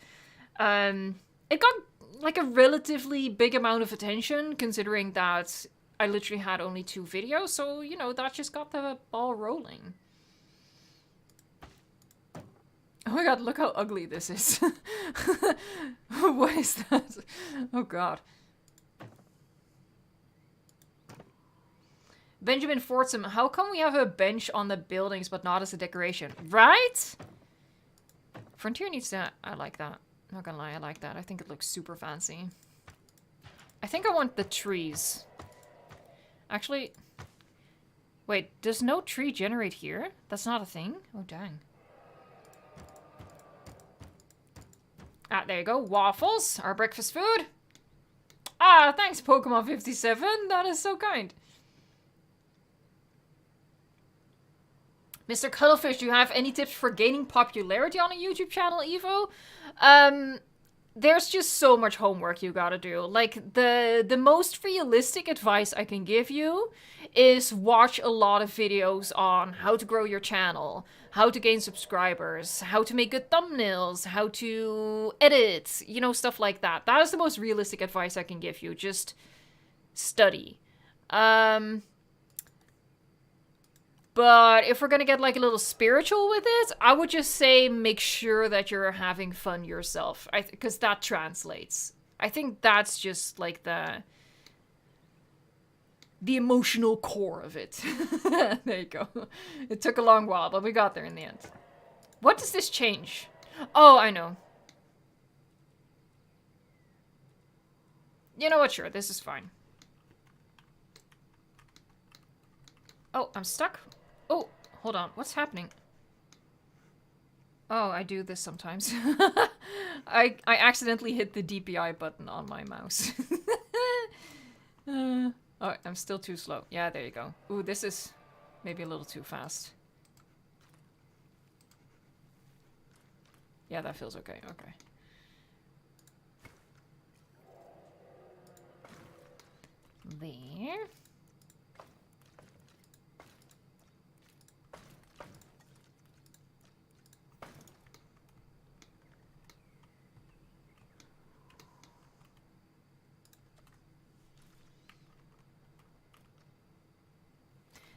it got like a relatively big amount of attention, considering that I literally had only 2 videos, so, you know, that just got the ball rolling. Oh my god, look how ugly this is. What is that? Oh god. Benjamin Fortsum, how come we have a bench on the buildings but not as a decoration? Right? Frontier needs that. I like that. Not gonna lie, I like that. I think it looks super fancy. I think I want the trees. Actually, wait, does no tree generate here? That's not a thing? Oh, dang. Ah, there you go. Waffles, our breakfast food. Ah, thanks, Pokemon57. That is so kind. Mr. Cuttlefish, do you have any tips for gaining popularity on a YouTube channel, Evo? There's just so much homework you gotta do. Like, the most realistic advice I can give you is watch a lot of videos on how to grow your channel, how to gain subscribers, how to make good thumbnails, how to edit, you know, stuff like that. That is the most realistic advice I can give you. Just study. But if we're gonna get like a little spiritual with it, I would just say make sure that you're having fun yourself. Because that translates. I think that's just like the emotional core of it. There you go. It took a long while, but we got there in the end. What does this change? Oh, I know. You know what? Sure, this is fine. Oh, I'm stuck. Oh, hold on. What's happening? Oh, I do this sometimes. I accidentally hit the DPI button on my mouse. Oh, I'm still too slow. Yeah, there you go. Ooh, this is maybe a little too fast. Yeah, that feels okay. Okay. There.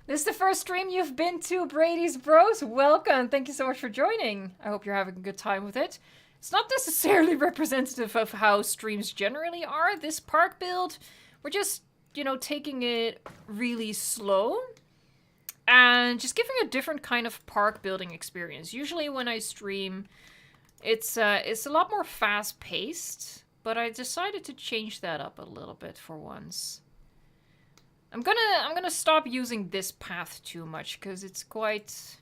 This is the first stream you've been to, Brady's Bros. Welcome. Thank you so much for joining. I hope you're having a good time with it. It's not necessarily representative of how streams generally are. This park build, we're just, you know, taking it really slow and just giving a different kind of park building experience. Usually when I stream, it's a lot more fast-paced, but I decided to change that up a little bit for once. I'm gonna stop using this path too much because it's quite,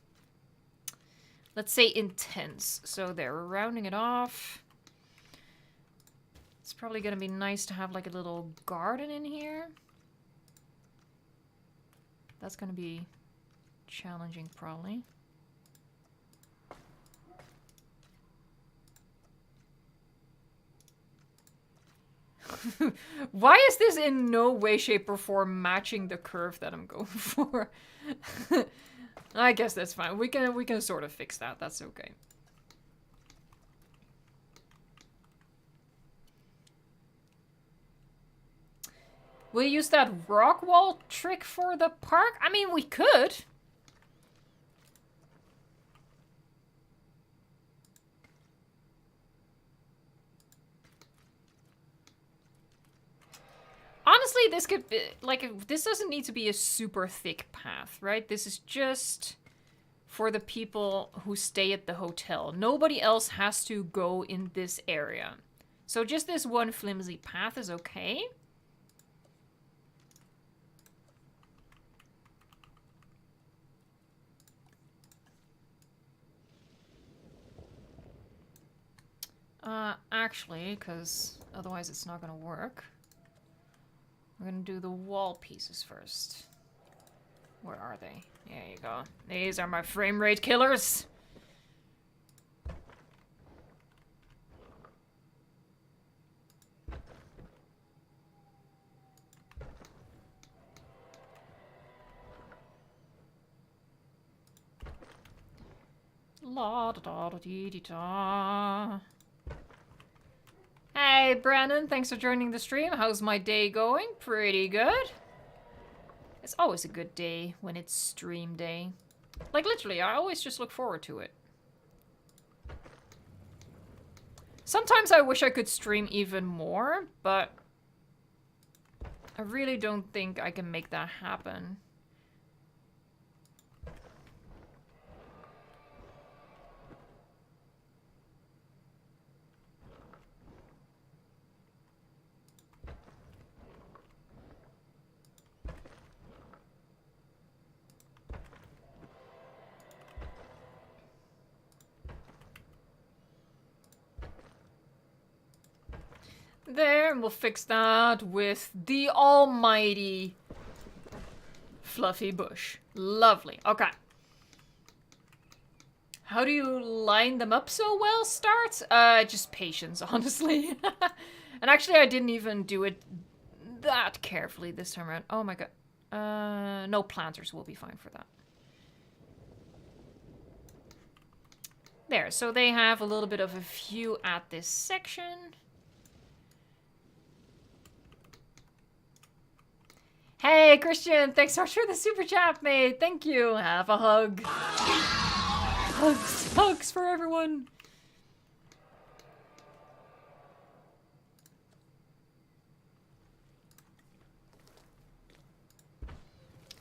let's say, intense. So there, we're rounding it off. It's probably gonna be nice to have like a little garden in here. That's gonna be challenging, probably. Why is this in no way, shape, or form matching the curve that I'm going for? I guess that's fine. We can sort of fix that. That's okay. We'll use that rock wall trick for the park? I mean, we could. Honestly, this could be, like, this doesn't need to be a super thick path, right? This is just for the people who stay at the hotel. Nobody else has to go in this area. So just this one flimsy path is okay. Actually, because otherwise it's not gonna work. We're gonna do the wall pieces first. Where are they? There you go. These are my frame rate killers. La da da da dee dee da. Hey, Brandon, thanks for joining the stream. How's my day going? Pretty good. It's always a good day when it's stream day. Like, literally, I always just look forward to it. Sometimes I wish I could stream even more, but I really don't think I can make that happen. There, and we'll fix that with the almighty fluffy bush. Lovely. Okay. How do you line them up so well, Start? Just patience, honestly. And actually, I didn't even do it that carefully this time around. Oh my god. No planters will be fine for that. There, so they have a little bit of a view at this section. Hey, Christian, thanks so much for the super chat, mate. Thank you. Have a hug. Hugs, hugs for everyone.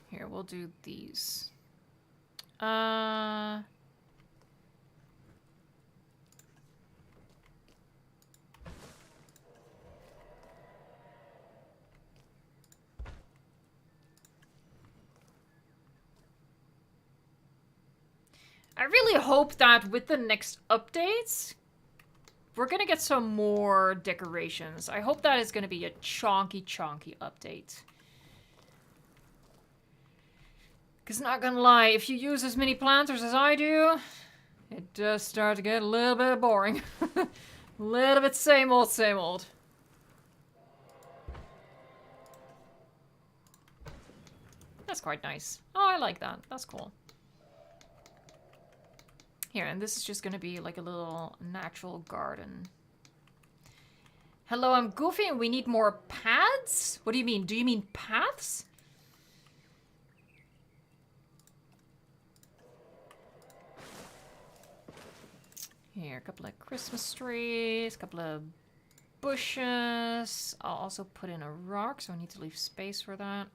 Here, we'll do these. I really hope that with the next updates, we're gonna get some more decorations. I hope that is gonna be a chonky update. Because not gonna lie, if you use as many planters as I do, it does start to get a little bit boring. A little bit same old, same old. That's quite nice. Oh, I like that. That's cool. Here, and this is just gonna be like a little natural garden. Hello, I'm Goofy and we need more paths? What do you mean? Do you mean paths? Here, a couple of Christmas trees, a couple of bushes. I'll also put in a rock, so I need to leave space for that.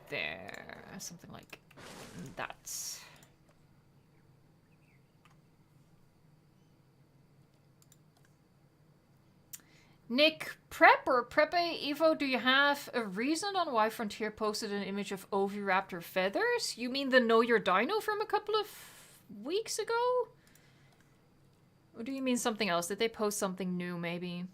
There, something like that. Nick, Prep or Prepe Evo, do you have a reason on why Frontier posted an image of Oviraptor feathers? You mean the Know Your Dino from a couple of weeks ago? Or do you mean something else? Did they post something new, maybe?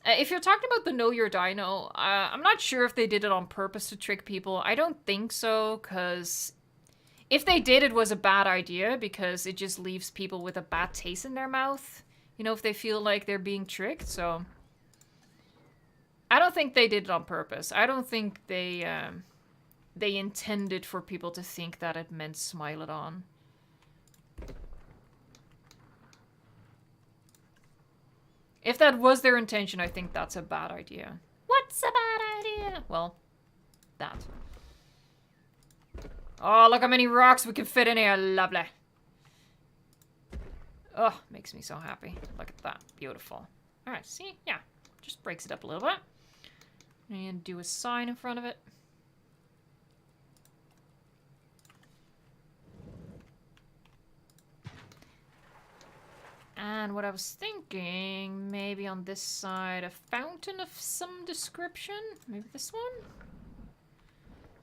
If you're talking about the Know Your Dino, I'm not sure if they did it on purpose to trick people. I don't think so, because if they did, it was a bad idea, because it just leaves people with a bad taste in their mouth. You know, if they feel like they're being tricked, so... I don't think they did it on purpose. I don't think they intended for people to think that it meant Smile It On. If that was their intention, I think that's a bad idea. What's a bad idea? Well, that. Oh, look how many rocks we can fit in here. Lovely. Oh, makes me so happy. Look at that. Beautiful. Alright, see? Yeah. Just breaks it up a little bit. And do a sign in front of it. And what I was thinking, maybe on this side, a fountain of some description? Maybe this one?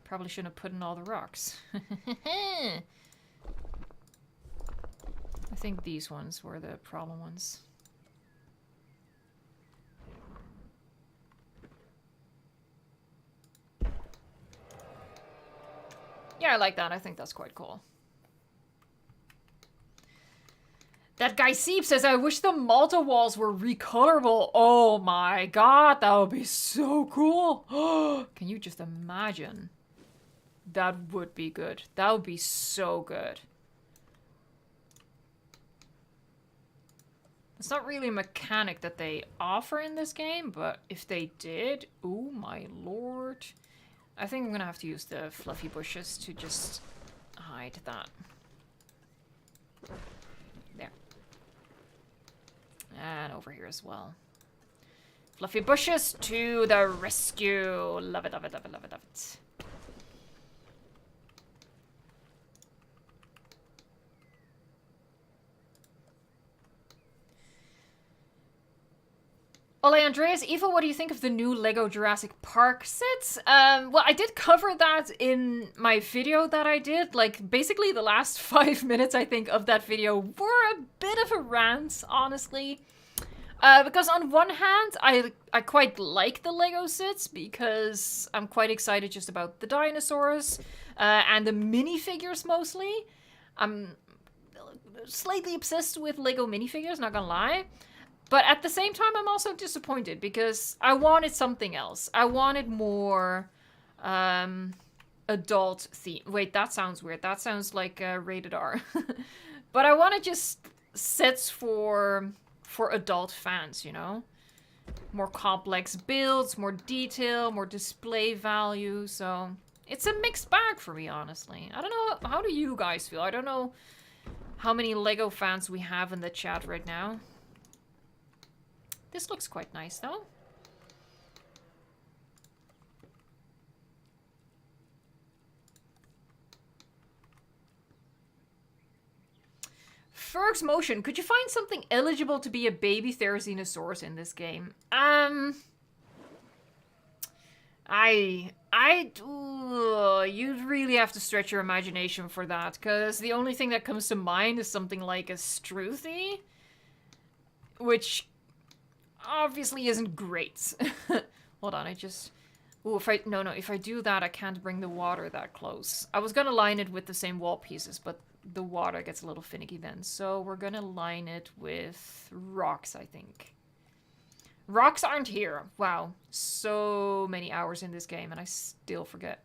Probably shouldn't have put in all the rocks. I think these ones were the problem ones. Yeah, I like that. I think that's quite cool. That guy Seep says, I wish the Malta walls were recolorable. Oh my god, that would be so cool. Can you just imagine? That would be good. That would be so good. It's not really a mechanic that they offer in this game, but if they did, oh my lord. I think I'm gonna have to use the fluffy bushes to just hide that. There. And over here as well. Fluffy bushes to the rescue. Love it, love it, love it, love it, love it. Ole Andreas, Eva, what do you think of the new Lego Jurassic Park sets? Well, I did cover that in my video that I did. Like, basically the last 5 minutes, I think, of that video were a bit of a rant, honestly. Because on one hand, I quite like the Lego sets because I'm quite excited just about the dinosaurs and the minifigures mostly. I'm slightly obsessed with Lego minifigures, not gonna lie. But at the same time, I'm also disappointed because I wanted something else. I wanted more adult theme. Wait, that sounds weird. That sounds like rated R. But I wanted just sets for adult fans, you know? More complex builds, more detail, more display value. So it's a mixed bag for me, honestly. I don't know. How do you guys feel? I don't know how many Lego fans we have in the chat right now. This looks quite nice, though. Ferg's Motion. Could you find something eligible to be a baby Therizinosaurus in this game? You'd really have to stretch your imagination for that, because the only thing that comes to mind is something like a Struthy, which obviously isn't great. Hold on, ooh, if I do that, I can't bring the water that close. I was gonna line it with the same wall pieces, but the water gets a little finicky then. So we're gonna line it with rocks, I think. Rocks aren't here. Wow, so many hours in this game and I still forget.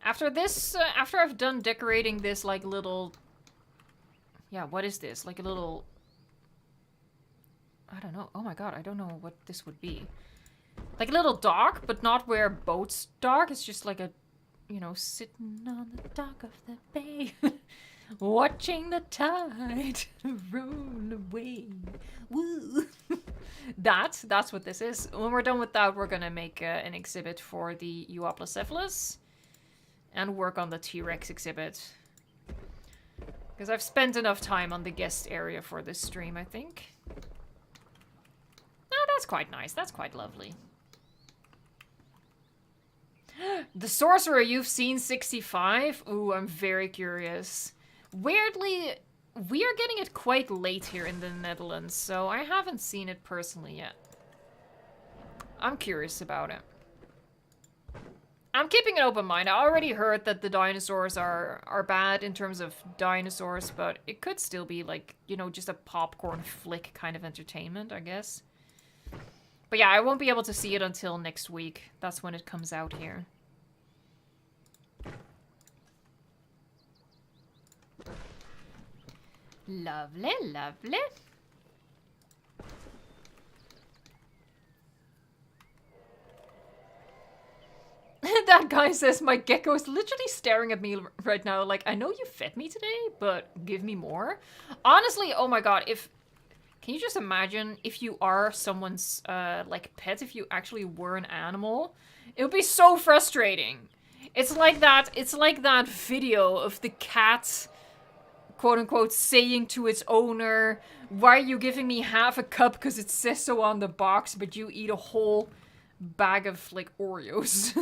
After this, after I've done decorating this, like, little... Yeah, what is this? Like a little... I don't know. Oh my god, I don't know what this would be. Like a little dock, but not where boats dock. It's just like a, you know, sitting on the dock of the bay. Watching the tide roll away. Woo! That's what this is. When we're done with that, we're gonna make an exhibit for the Euoplocephalus. And work on the T-Rex exhibit. Because I've spent enough time on the guest area for this stream, I think. Oh, that's quite nice. That's quite lovely. The Sorcerer, you've seen 65? Ooh, I'm very curious. Weirdly, we are getting it quite late here in the Netherlands, so I haven't seen it personally yet. I'm curious about it. I'm keeping an open mind. I already heard that the dinosaurs are bad in terms of dinosaurs, but it could still be like, you know, just a popcorn flick kind of entertainment, I guess. But yeah, I won't be able to see it until next week. That's when it comes out here. Lovely, lovely. That guy says my gecko is literally staring at me right now like, I know you fed me today, but give me more. Honestly, oh my god, can you just imagine if you are someone's like pet, if you actually were an animal? It would be so frustrating. It's like that video of the cat, quote unquote, saying to its owner, why are you giving me half a cup because it says so on the box, but you eat a whole bag of like Oreos.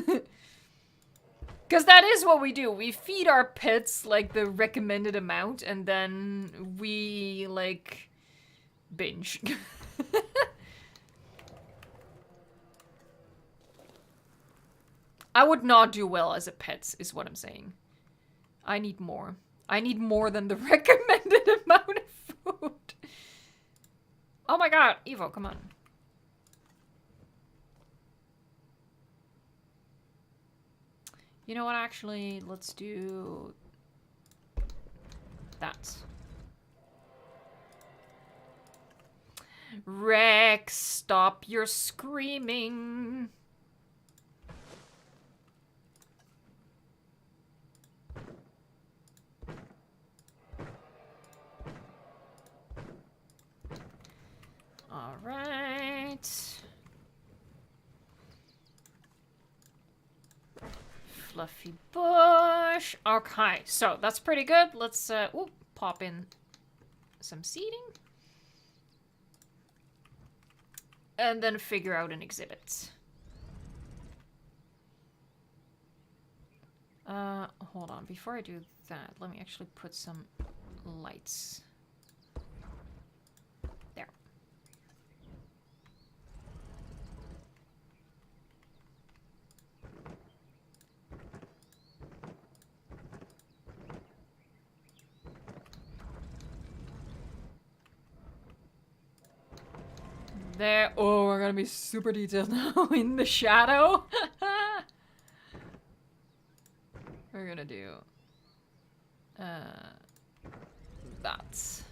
Because that is what we do. We feed our pets like the recommended amount and then we like binge. I would not do well as a pet is what I'm saying. I need more. I need more than the recommended amount of food. Oh my god, Evo, come on. You know what, actually, let's do that. Rex, stop your screaming. All right. Fluffy bush. Okay, so that's pretty good. Let's pop in some seating. And then figure out an exhibit. Hold on. Before I do that, let me actually put some lights. There. There. Oh, we're gonna be super detailed now in the shadow. We're gonna do that.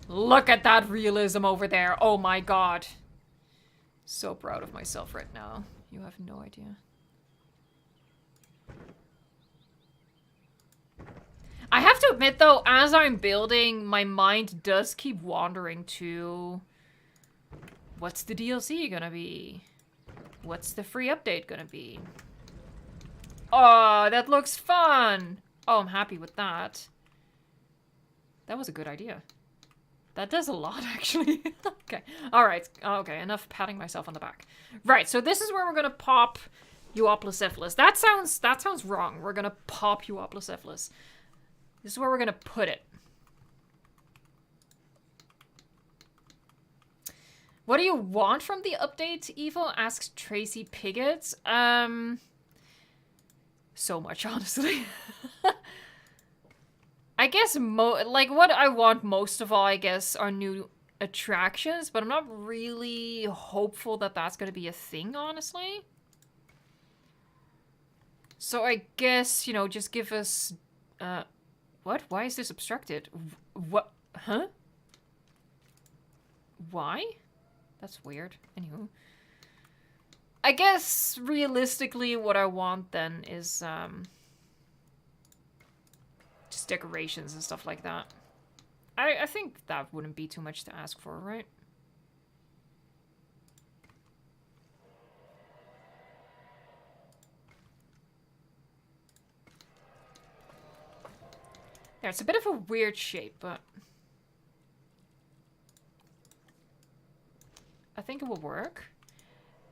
Look at that realism over there. Oh my god. So proud of myself right now. You have no idea. I have to admit though, as I'm building, my mind does keep wandering to what's the DLC gonna be? What's the free update gonna be? Oh, that looks fun! Oh, I'm happy with that. That was a good idea. That does a lot, actually. Okay. Alright. Okay, enough patting myself on the back. Right, so this is where we're gonna pop Euoplocephalus. That sounds wrong. We're gonna pop Euoplocephalus. This is where we're gonna put it. What do you want from the update, Evil? Asks Tracy Piggott. So much, honestly. I guess like what I want most of all, I guess, are new attractions, but I'm not really hopeful that that's gonna be a thing, honestly. So I guess, you know, just give us, what? Why is this obstructed? What? Huh? Why? That's weird. Anywho. I guess, realistically, what I want then is, just decorations and stuff like that. I think that wouldn't be too much to ask for, right? Yeah, it's a bit of a weird shape, but I think it will work.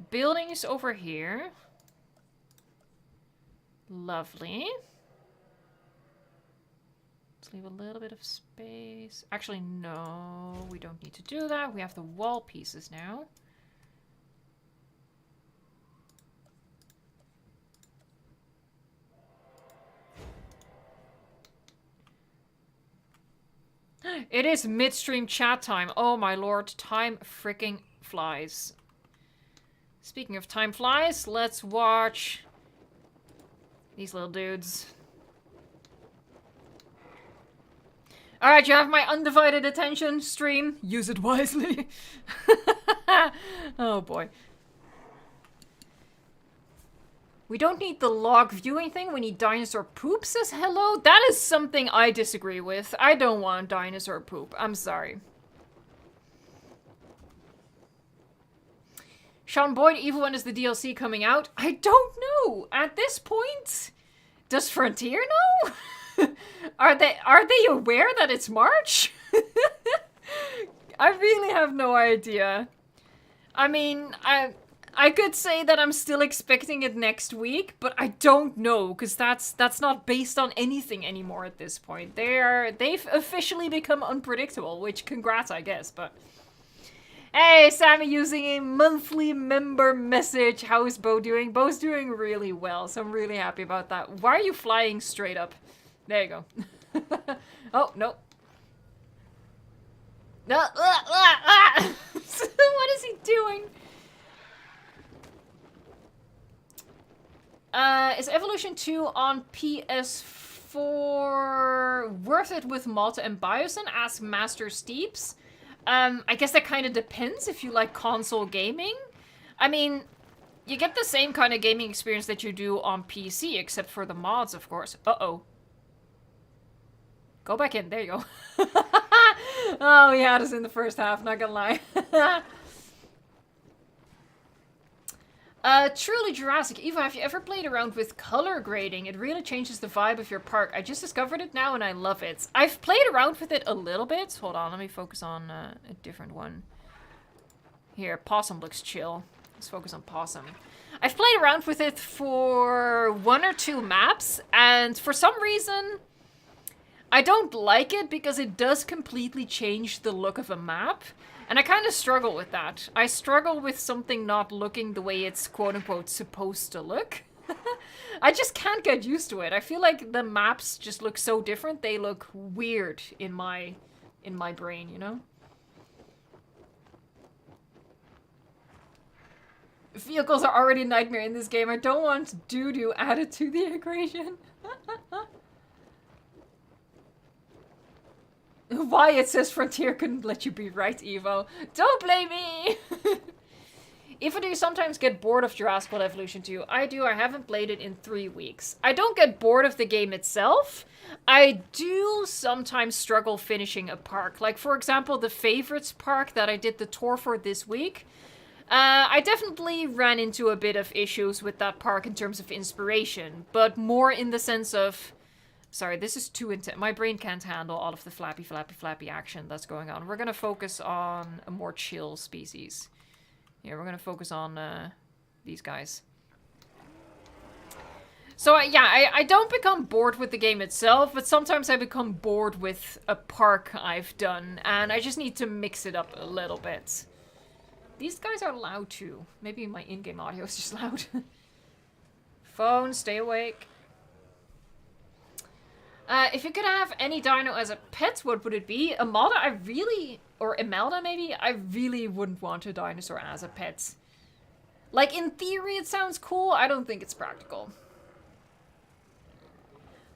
Buildings over here. Lovely. Let's leave a little bit of space. Actually, no, we don't need to do that. We have the wall pieces now. It is midstream chat time. Oh my lord, time freaking flies. Speaking of time flies, let's watch these little dudes. Alright, you have my undivided attention, stream. Use it wisely. Oh boy. We don't need the log viewing thing. We need dinosaur poop, says hello. That is something I disagree with. I don't want dinosaur poop. I'm sorry. Sean Boyd, Evil One is the DLC coming out? I don't know. At this point, does Frontier know? Are they aware that it's March? I really have no idea. I mean, I could say that I'm still expecting it next week, but I don't know, because that's not based on anything anymore at this point. They've officially become unpredictable, which congrats, I guess, but... Hey, Sammy using a monthly member message. How is Bo doing? Bo's doing really well, so I'm really happy about that. Why are you flying straight up? There you go. Oh, no. No, what is he doing? Is Evolution 2 on PS4 worth it with Malta and Biosin? Ask Master Steeps. I guess that kind of depends if you like console gaming. I mean, you get the same kind of gaming experience that you do on PC, except for the mods, of course. Uh-oh. Go back in. There you go. Oh, he had us in the first half, not gonna lie. Truly Jurassic. Eva, have you ever played around with color grading? It really changes the vibe of your park. I just discovered it now and I love it. I've played around with it a little bit. Hold on, let me focus on a different one. Here, Possum looks chill. Let's focus on Possum. I've played around with it for 1 or 2 maps, and for some reason, I don't like it because it does completely change the look of a map. And I kind of struggle with that. I struggle with something not looking the way it's quote-unquote supposed to look. I just can't get used to it. I feel like the maps just look so different. They look weird in my brain, you know? Vehicles are already a nightmare in this game. I don't want doo-doo added to the equation. Why it says Frontier couldn't let you be right, Evo. Don't blame me! If do you sometimes get bored of Jurassic World Evolution 2? I do. I haven't played it in 3 weeks. I don't get bored of the game itself. I do sometimes struggle finishing a park. Like, for example, the Favorites park that I did the tour for this week. I definitely ran into a bit of issues with that park in terms of inspiration, but more in the sense of... Sorry, this is too intense. My brain can't handle all of the flappy, flappy, flappy action that's going on. We're going to focus on a more chill species. Yeah, we're going to focus on these guys. So, yeah, I don't become bored with the game itself, but sometimes I become bored with a park I've done, and I just need to mix it up a little bit. These guys are loud, too. Maybe my in-game audio is just loud. Phone, stay awake. If you could have any dino as a pet, what would it be? Imelda, or Imelda maybe? I really wouldn't want a dinosaur as a pet. Like, in theory it sounds cool, I don't think it's practical.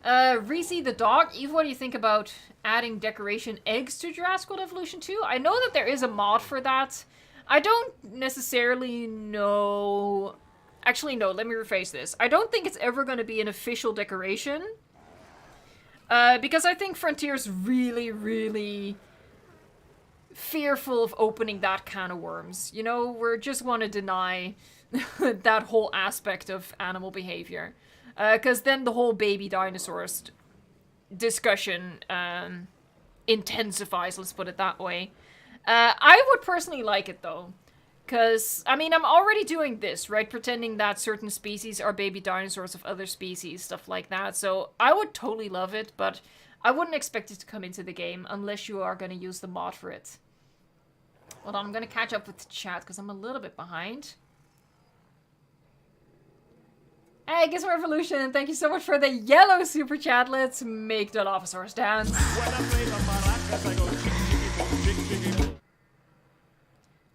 Reese the dog, Eve, what do you think about adding decoration eggs to Jurassic World Evolution 2? I know that there is a mod for that. I don't necessarily know... Actually, no, let me rephrase this. I don't think it's ever going to be an official decoration. Because I think Frontier's really, really fearful of opening that can of worms. You know, we just want to deny that whole aspect of animal behavior. Because then the whole baby dinosaurs discussion intensifies, let's put it that way. I would personally like it, though. Because, I mean, I'm already doing this, right? Pretending that certain species are baby dinosaurs of other species, stuff like that. So I would totally love it, but I wouldn't expect it to come into the game unless you are going to use the mod for it. Hold on, I'm going to catch up with the chat because I'm a little bit behind. Hey, Gizmo Revolution, thank you so much for the yellow super chat. Let's make the Dilophosaurus dance.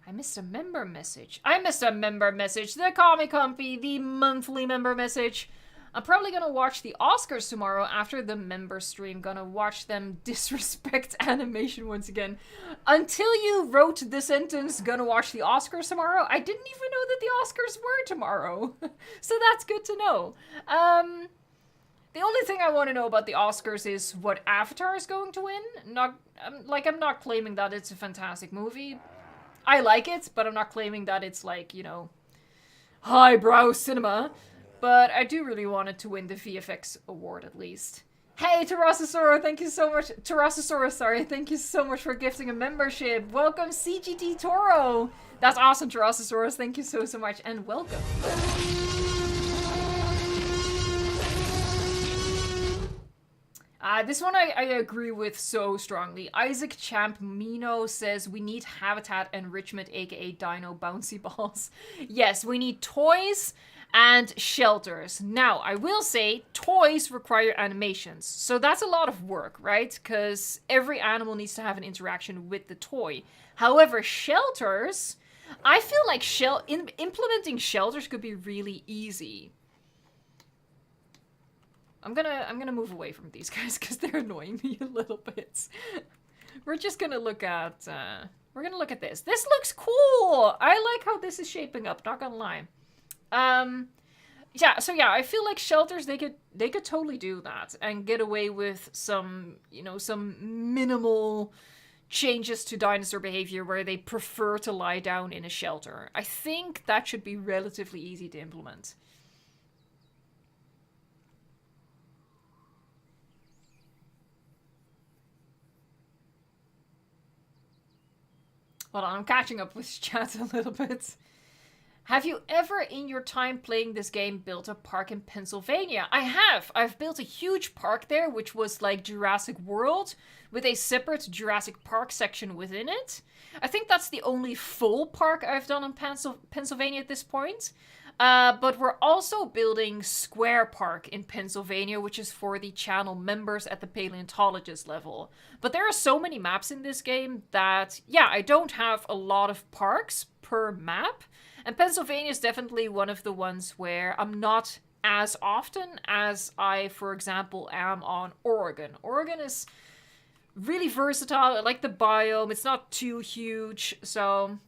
I missed a member message. The Call Me Comfy, the monthly member message. I'm probably gonna watch the Oscars tomorrow after the member stream. Gonna watch them disrespect animation once again. Until you wrote the sentence, gonna watch the Oscars tomorrow, I didn't even know that the Oscars were tomorrow. So that's good to know. The only thing I want to know about the Oscars is what Avatar is going to win. I'm not claiming that it's a fantastic movie. I like it, but I'm not claiming that it's like, you know, highbrow cinema. But I do really want it to win the VFX award at least. Hey, Terrasosaurus, thank you so much. Thank you so much for gifting a membership. Welcome, CGT Toro. That's awesome, Terrasosaurus. Thank you so much, and welcome. This one I agree with so strongly. Isaac Champ Mino says we need habitat enrichment, aka dino bouncy balls. Yes, we need toys and shelters. Now, I will say toys require animations. So that's a lot of work, right? Because every animal needs to have an interaction with the toy. However, shelters, I feel like implementing shelters could be really easy. I'm gonna move away from these guys because they're annoying me a little bit. We're just gonna look at we're gonna look at this. This looks cool. I like how this is shaping up, not gonna lie. Yeah, so yeah, I feel like shelters they could totally do that and get away with some, you know, some minimal changes to dinosaur behavior where they prefer to lie down in a shelter. I think that should be relatively easy to implement. Hold on, I'm catching up with chat a little bit. Have you ever in your time playing this game built a park in Pennsylvania? I have. I've built a huge park there, which was like Jurassic World, with a separate Jurassic Park section within it. I think that's the only full park I've done in Pennsylvania at this point. But we're also building Square Park in Pennsylvania, which is for the channel members at the paleontologist level. But there are so many maps in this game that, yeah, I don't have a lot of parks per map. And Pennsylvania is definitely one of the ones where I'm not as often as I, for example, am on Oregon. Oregon is really versatile. I like the biome. It's not too huge, so...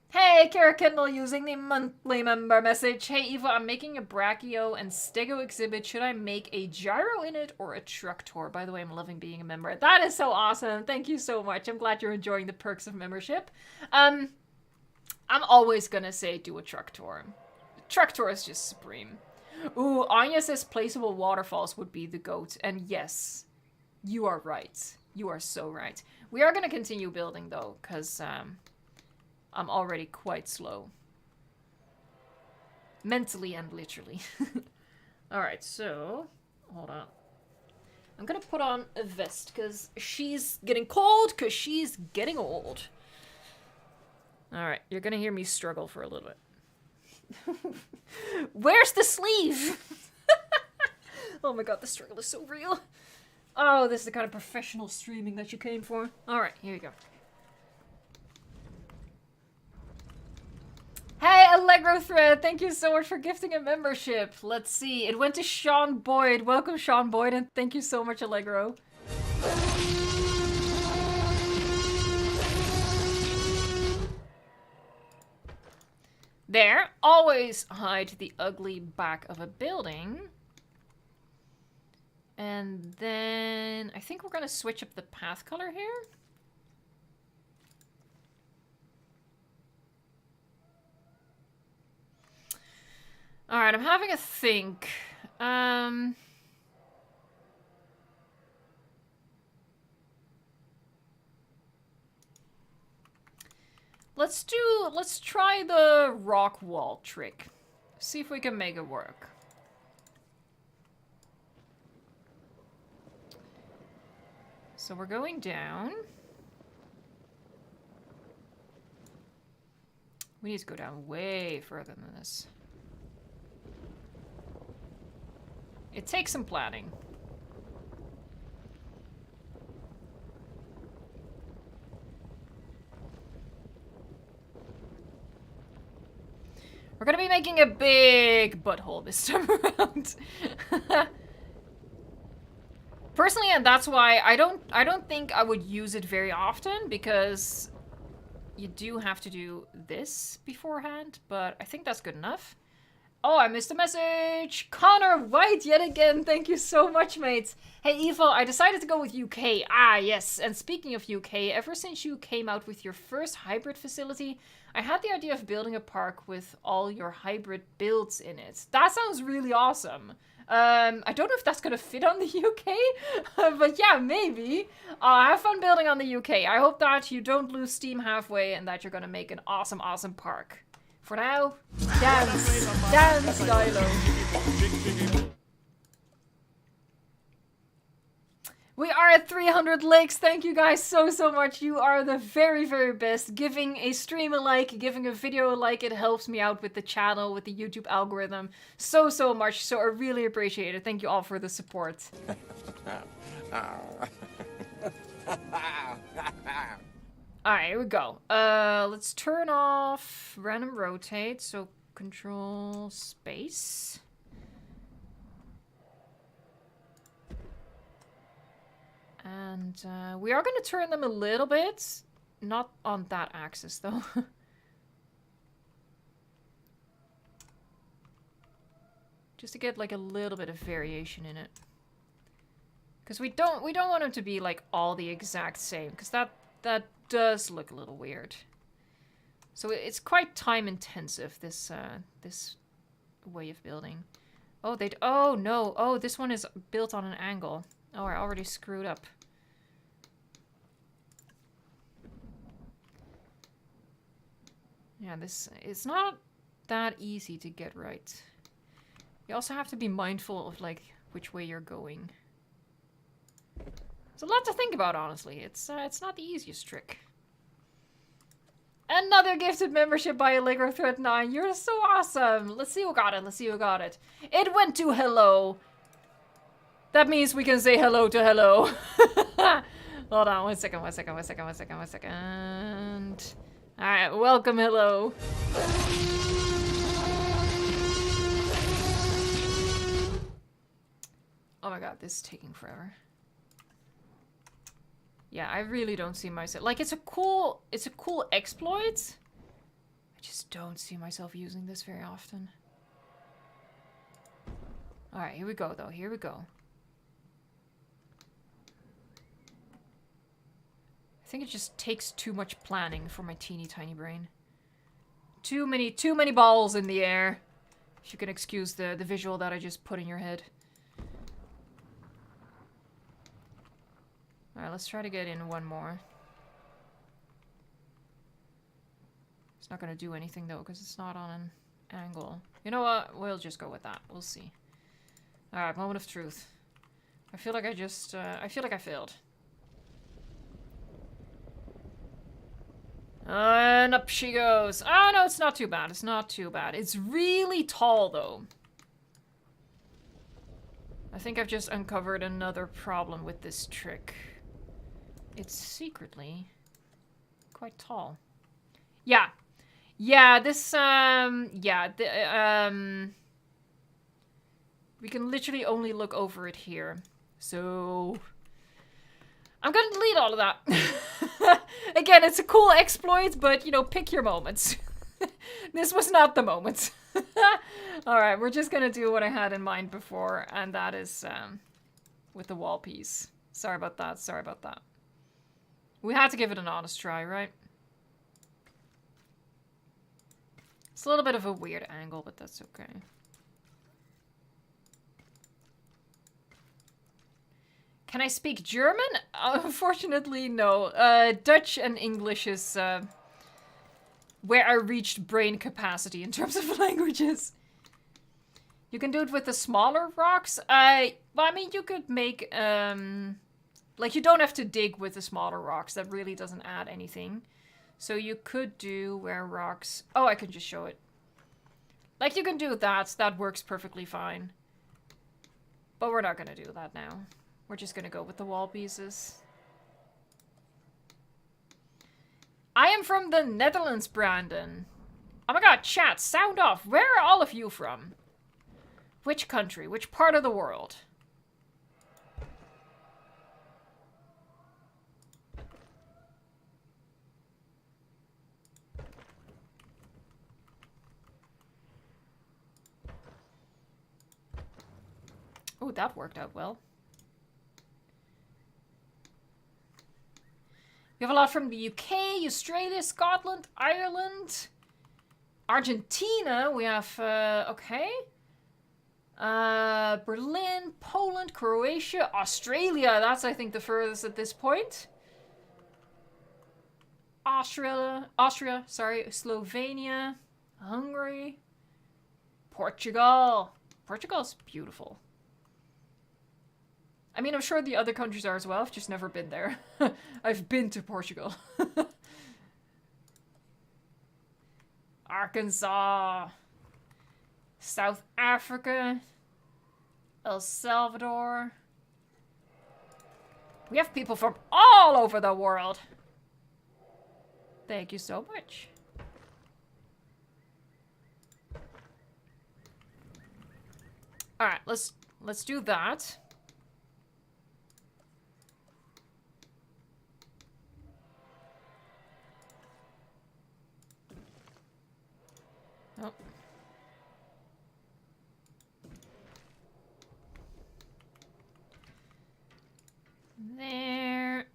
Hey, Kara Kendall using the monthly member message. Hey, Eva, I'm making a Brachio and Stego exhibit. Should I make a gyro in it or a truck tour? By the way, I'm loving being a member. That is so awesome. Thank you so much. I'm glad you're enjoying the perks of membership. I'm always gonna say do a truck tour. Truck tour is just supreme. Ooh, Anya says placeable waterfalls would be the GOAT. And yes, you are right. You are so right. We are gonna continue building though, because... I'm already quite slow. Mentally and literally. Alright, so... Hold on. I'm gonna put on a vest, because she's getting cold, because she's getting old. Alright, you're gonna hear me struggle for a little bit. Where's the sleeve? Oh my god, the struggle is so real. Oh, this is the kind of professional streaming that you came for. Alright, here you go. Hey, Allegro Thread, thank you so much for gifting a membership. Let's see, it went to Sean Boyd. Welcome, Sean Boyd, and thank you so much, Allegro. There, always hide the ugly back of a building. And then, I think we're gonna switch up the path color here. Alright, I'm having a think. let's try the rock wall trick. See if we can make it work. So we're going down. We need to go down way further than this. It takes some planning. We're gonna be making a big butthole this time around. Personally, and that's why I don't think I would use it very often, because you do have to do this beforehand, but I think that's good enough. Oh, I missed a message! Connor White yet again, thank you so much, mates. Hey, Evo, I decided to go with UK. Ah, yes, and speaking of UK, ever since you came out with your first hybrid facility, I had the idea of building a park with all your hybrid builds in it. That sounds really awesome. I don't know if that's gonna fit on the UK, but yeah, maybe. Have fun building on the UK. I hope that you don't lose steam halfway and that you're gonna make an awesome, awesome park. For now, dance, dance, Dilo. We are at 300 likes. Thank you guys so much. You are the very, very best. Giving a stream a like, giving a video a like, it helps me out with the channel, with the YouTube algorithm so much. So I really appreciate it. Thank you all for the support. Alright, here we go. Let's turn off random rotate. So control space. And we are going to turn them a little bit. Not on that axis, though. Just to get like a little bit of variation in it. Because we don't want them to be like all the exact same. Because that does look a little weird. So it's quite time intensive, this this way of building. Oh, oh no. Oh, this one is built on an angle. Oh, I already screwed up. Yeah, this is not that easy to get right. You also have to be mindful of like which way you're going. It's a lot to think about, honestly. It's not the easiest trick. Another gifted membership by Allegro Thread 9. You're so awesome. Let's see who got it. Let's see who got it. It went to hello. That means we can say hello to hello. Hold on, one second. Alright, welcome, hello. Oh my god, this is taking forever. Yeah, I really don't see myself... Like, it's a cool exploit. I just don't see myself using this very often. Alright, here we go, though. Here we go. I think it just takes too much planning for my teeny tiny brain. Too many balls in the air. If you can excuse the visual that I just put in your head. Alright, let's try to get in one more. It's not gonna do anything though, because it's not on an angle. You know what? We'll just go with that. We'll see. Alright, moment of truth. I feel like I just, I feel like I failed. And up she goes. Oh, no, it's not too bad. It's not too bad. It's really tall, though. I think I've just uncovered another problem with this trick. It's secretly quite tall. Yeah. Yeah, this, we can literally only look over it here. So... I'm gonna delete all of that. Again, it's a cool exploit, but, you know, pick your moments. This was not the moment. Alright, we're just gonna do what I had in mind before, and that is, with the wall piece. Sorry about that, sorry about that. We had to give it an honest try, right? It's a little bit of a weird angle, but that's okay. Can I speak German? Unfortunately, no. Dutch and English is where I reached brain capacity in terms of languages. You can do it with the smaller rocks. Well, I mean, you could make, like, you don't have to dig with the smaller rocks. That really doesn't add anything. So you could do where rocks... Oh, I can just show it. Like, you can do that. That works perfectly fine. But we're not going to do that now. We're just going to go with the wall pieces. I am from the Netherlands, Brandon. Oh my god, chat, sound off. Where are all of you from? Which country? Which part of the world? Oh, that worked out well. We have a lot from the UK, Australia, Scotland, Ireland, Argentina. We have, okay. Berlin, Poland, Croatia, Australia. That's, I think, the furthest at this point. Austria, sorry, Slovenia, Hungary, Portugal. Portugal's beautiful. I mean, I'm sure the other countries are as well. I've just never been there. I've been to Portugal. Arkansas. South Africa. El Salvador. We have people from all over the world. Thank you so much. Alright, let's do that. Oh. There,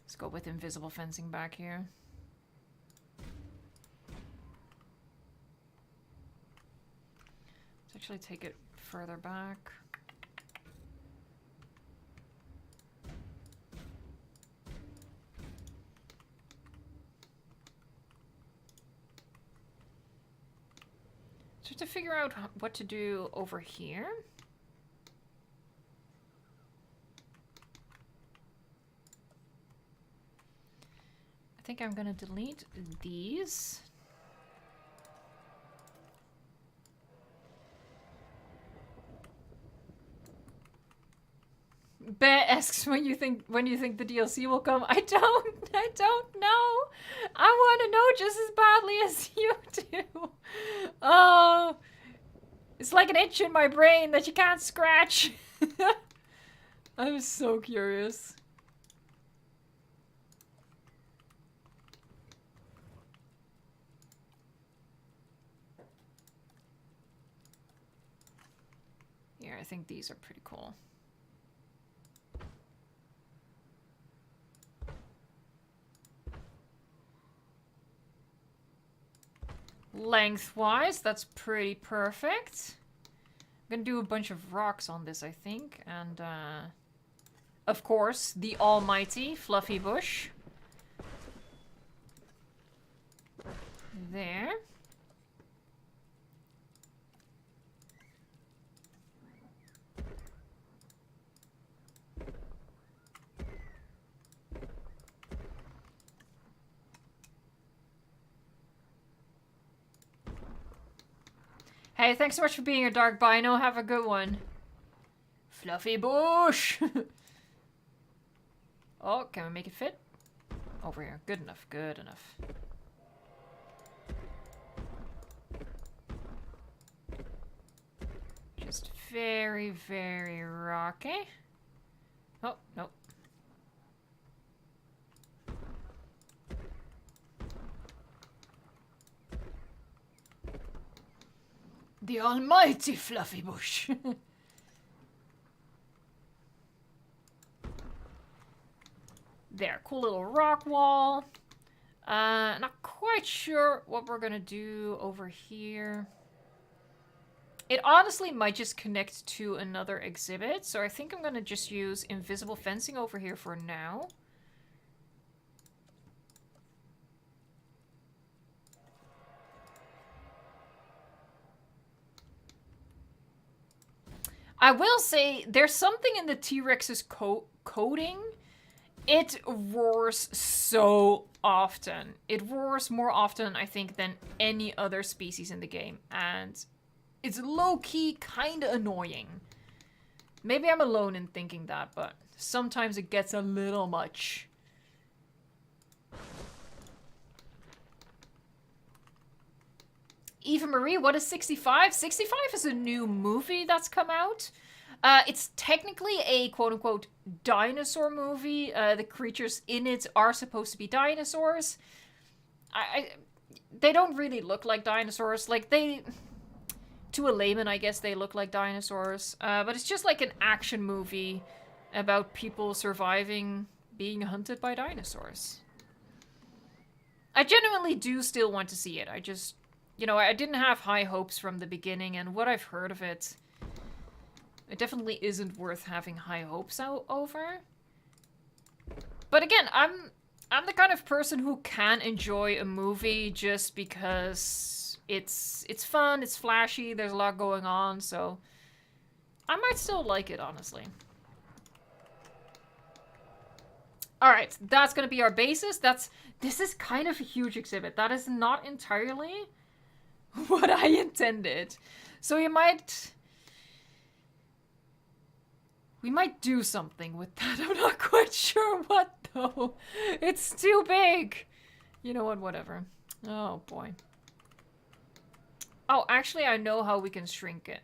let's go with invisible fencing back here. Let's actually take it further back. So to figure out what to do over here. I think I'm gonna delete these. Bet asks when you think the DLC will come. I don't know. I want to know just as badly as you do. Oh, it's like an itch in my brain that you can't scratch. I'm so curious. Here, I think these are pretty cool. Lengthwise, that's pretty perfect. I'm gonna do a bunch of rocks on this, I think. And, of course, the almighty fluffy bush. There. Hey, thanks so much for being a dark bino. Have a good one. Fluffy bush! Oh, can we make it fit? Over here. Good enough, good enough. Just very, very rocky. Oh, nope. The almighty fluffy bush. There, cool little rock wall. Not quite sure what we're gonna do over here. It honestly might just connect to another exhibit, so I think I'm gonna just use invisible fencing over here for now. I will say, there's something in the T-Rex's coding. It roars so often. It roars more often, I think, than any other species in the game. And it's low-key kind of annoying. Maybe I'm alone in thinking that, but sometimes it gets a little much. Eva Marie, what is 65? 65 is a new movie that's come out. It's technically a quote-unquote dinosaur movie. The creatures in it are supposed to be dinosaurs. They don't really look like dinosaurs. Like, to a layman, I guess they look like dinosaurs. But it's just like an action movie about people surviving being hunted by dinosaurs. I genuinely do still want to see it. I just... You know, I didn't have high hopes from the beginning, and what I've heard of it, it definitely isn't worth having high hopes over. But again, I'm the kind of person who can enjoy a movie just because it's fun, it's flashy, there's a lot going on, so I might still like it, honestly. Alright, that's gonna be our basis. This is kind of a huge exhibit. That is not entirely what I intended. So we might do something with that. I'm not quite sure what, though. It's too big. You know what, whatever. Oh, boy. Oh, actually, I know how we can shrink it.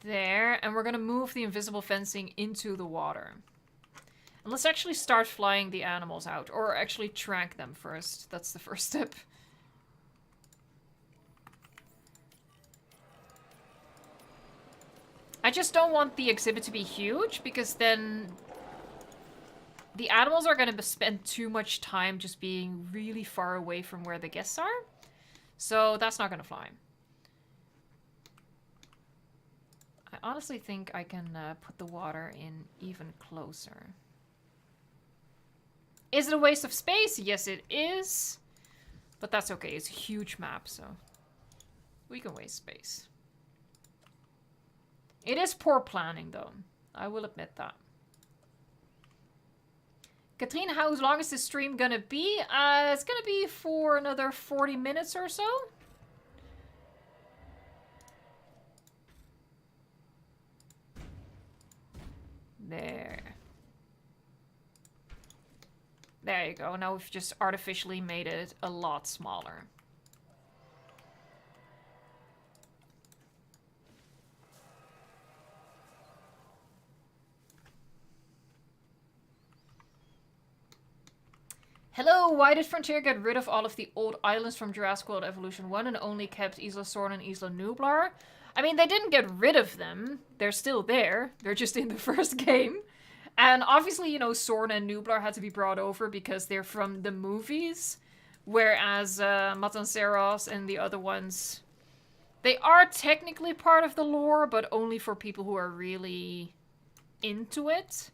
There, and we're gonna move the invisible fencing into the water. And let's actually start flying the animals out, or actually track them first. That's the first step. I just don't want the exhibit to be huge, because then the animals are gonna spend too much time just being really far away from where the guests are. So that's not gonna fly. I honestly think I can put the water in even closer. Is it a waste of space? Yes, it is. But that's okay. It's a huge map, so we can waste space. It is poor planning, though. I will admit that. Katrine, how long is this stream gonna be? It's gonna be for another 40 minutes or so. There. There you go. Now we've just artificially made it a lot smaller. Hello, why did Frontier get rid of all of the old islands from Jurassic World Evolution 1 and only kept Isla Sorna and Isla Nublar? I mean, they didn't get rid of them. They're still there. They're just in the first game. And obviously, you know, Sorna and Nublar had to be brought over because they're from the movies. Whereas Matanceros and the other ones, they are technically part of the lore, but only for people who are really into it.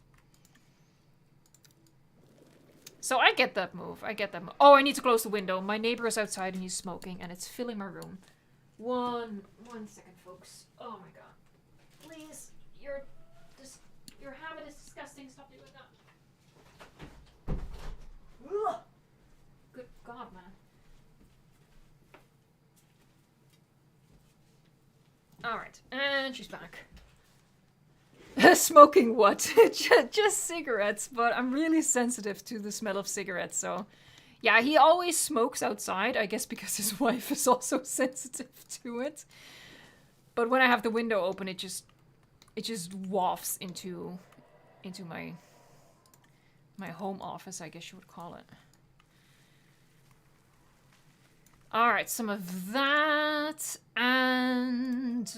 So I get that move. I get that move. Oh, I need to close the window. My neighbor is outside and he's smoking and it's filling my room. One second, folks. Oh my god. Please, your habit is disgusting. Stop doing that. Ugh. Good god, man. Alright, and she's back. Smoking what? Just cigarettes, but I'm really sensitive to the smell of cigarettes, so... Yeah, he always smokes outside, I guess because his wife is also sensitive to it. But when I have the window open, it just wafts into my home office, I guess you would call it. Alright, some of that, and...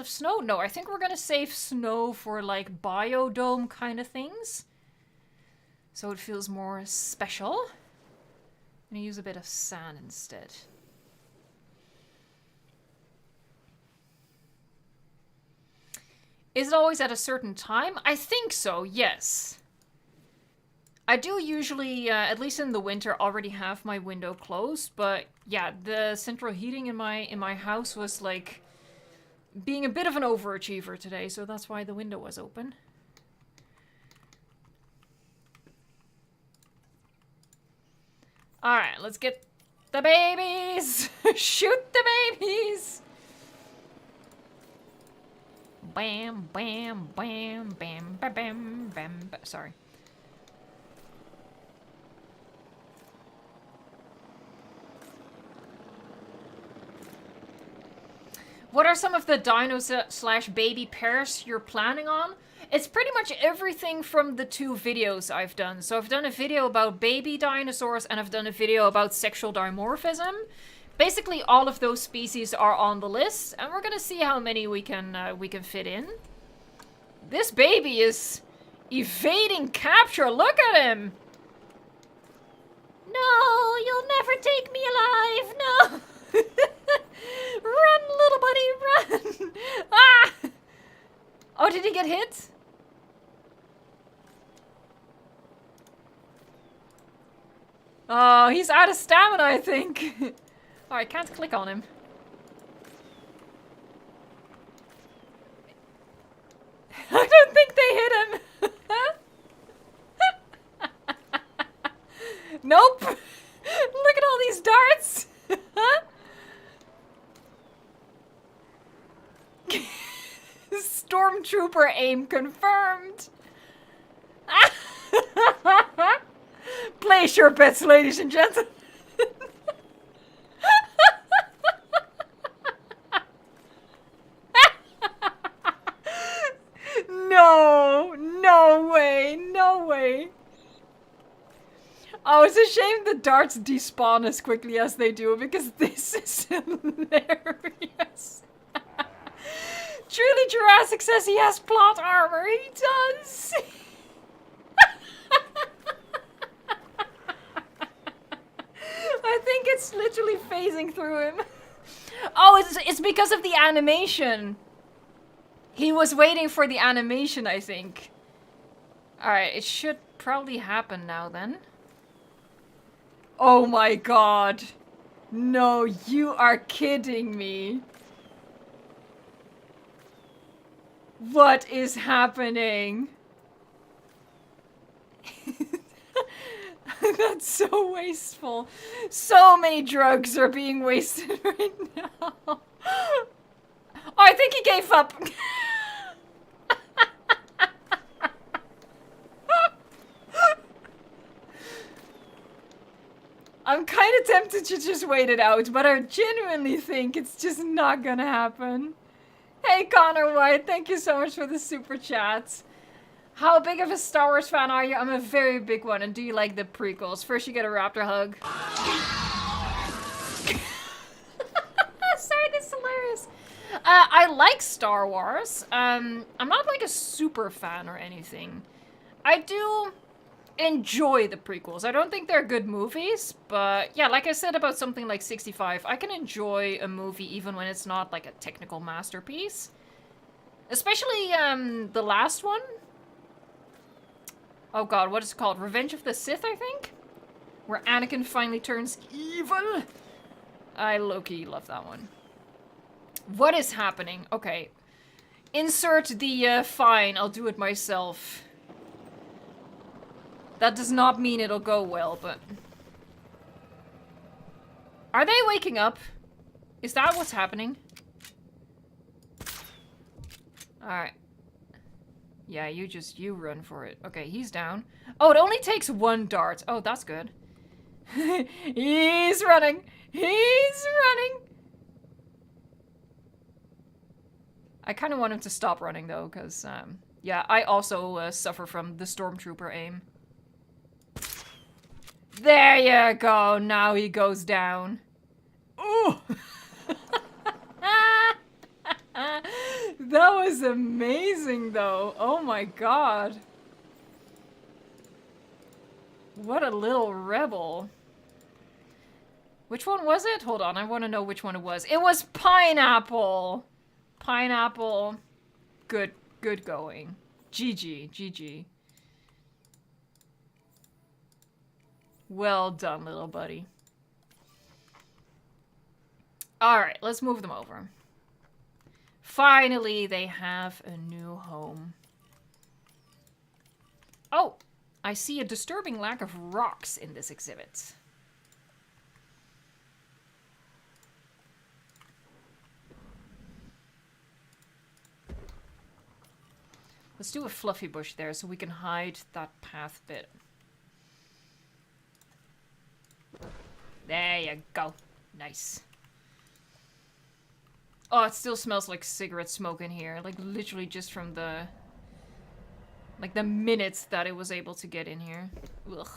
of snow? No, I think we're gonna save snow for like biodome kind of things. So it feels more special. I'm gonna use a bit of sand instead. Is it always at a certain time? I think so, yes. I do usually, at least in the winter, already have my window closed, but yeah, the central heating in my house was like being a bit of an overachiever today, so that's why the window was open. Alright, let's get the babies! Shoot the babies! Bam, bam, bam, bam, bam, bam, bam, bam. Sorry. What are some of the dino/baby pairs you're planning on? It's pretty much everything from the 2 videos I've done. So I've done a video about baby dinosaurs and I've done a video about sexual dimorphism. Basically all of those species are on the list and we're gonna see how many we can fit in. This baby is evading capture. Look at him! No, you'll never take me alive. No! Run, little buddy, run! Ah! Oh, did he get hit? Oh, he's out of stamina, I think. Oh, I can't click on him. I don't think they hit him. Nope. Look at all these darts. Stormtrooper aim confirmed. Place your bets, ladies and gentlemen. No, no way, no way. Oh, it's a shame the darts despawn as quickly as they do, because this is hilarious. Truly Jurassic says he has plot armor. He does. I think it's literally phasing through him. Oh, it's because of the animation. He was waiting for the animation, I think. Alright, it should probably happen now then. Oh my god. No, you are kidding me. What is happening? That's so wasteful. So many drugs are being wasted right now. Oh, I think he gave up. I'm kind of tempted to just wait it out, but I genuinely think it's just not gonna happen. Hey Connor White, thank you so much for the super chats. How big of a Star Wars fan are you? I'm a very big one, and do you like the prequels? First you get a raptor hug. Sorry, this is hilarious. I like Star Wars. I'm not like a super fan or anything. I do enjoy the prequels. I don't think they're good movies, but yeah, like I said about something like 65, I can enjoy a movie even when it's not like a technical masterpiece. Especially the last one. Oh god, what is it called? Revenge of the Sith, I think? Where Anakin finally turns evil. I low-key love that one. What is happening? Okay. Insert the fine, I'll do it myself. That does not mean it'll go well, but... Are they waking up? Is that what's happening? Alright. Yeah, you run for it. Okay, he's down. Oh, it only takes 1 dart. Oh, that's good. He's running! He's running! I kind of want him to stop running, though, because, yeah, I also suffer from the Stormtrooper aim. There you go! Now he goes down. Ooh! amazing, though. Oh my god. What a little rebel. Which one was it? Hold on, I want to know which one it was. It was pineapple. Pineapple. Good going. GG. Well done, little buddy. Alright, let's move them over. Finally, they have a new home. Oh, I see a disturbing lack of rocks in this exhibit. Let's do a fluffy bush there so we can hide that path bit. There you go. Nice. Oh, it still smells like cigarette smoke in here. Like, literally just from the... like, the minutes that it was able to get in here. Ugh.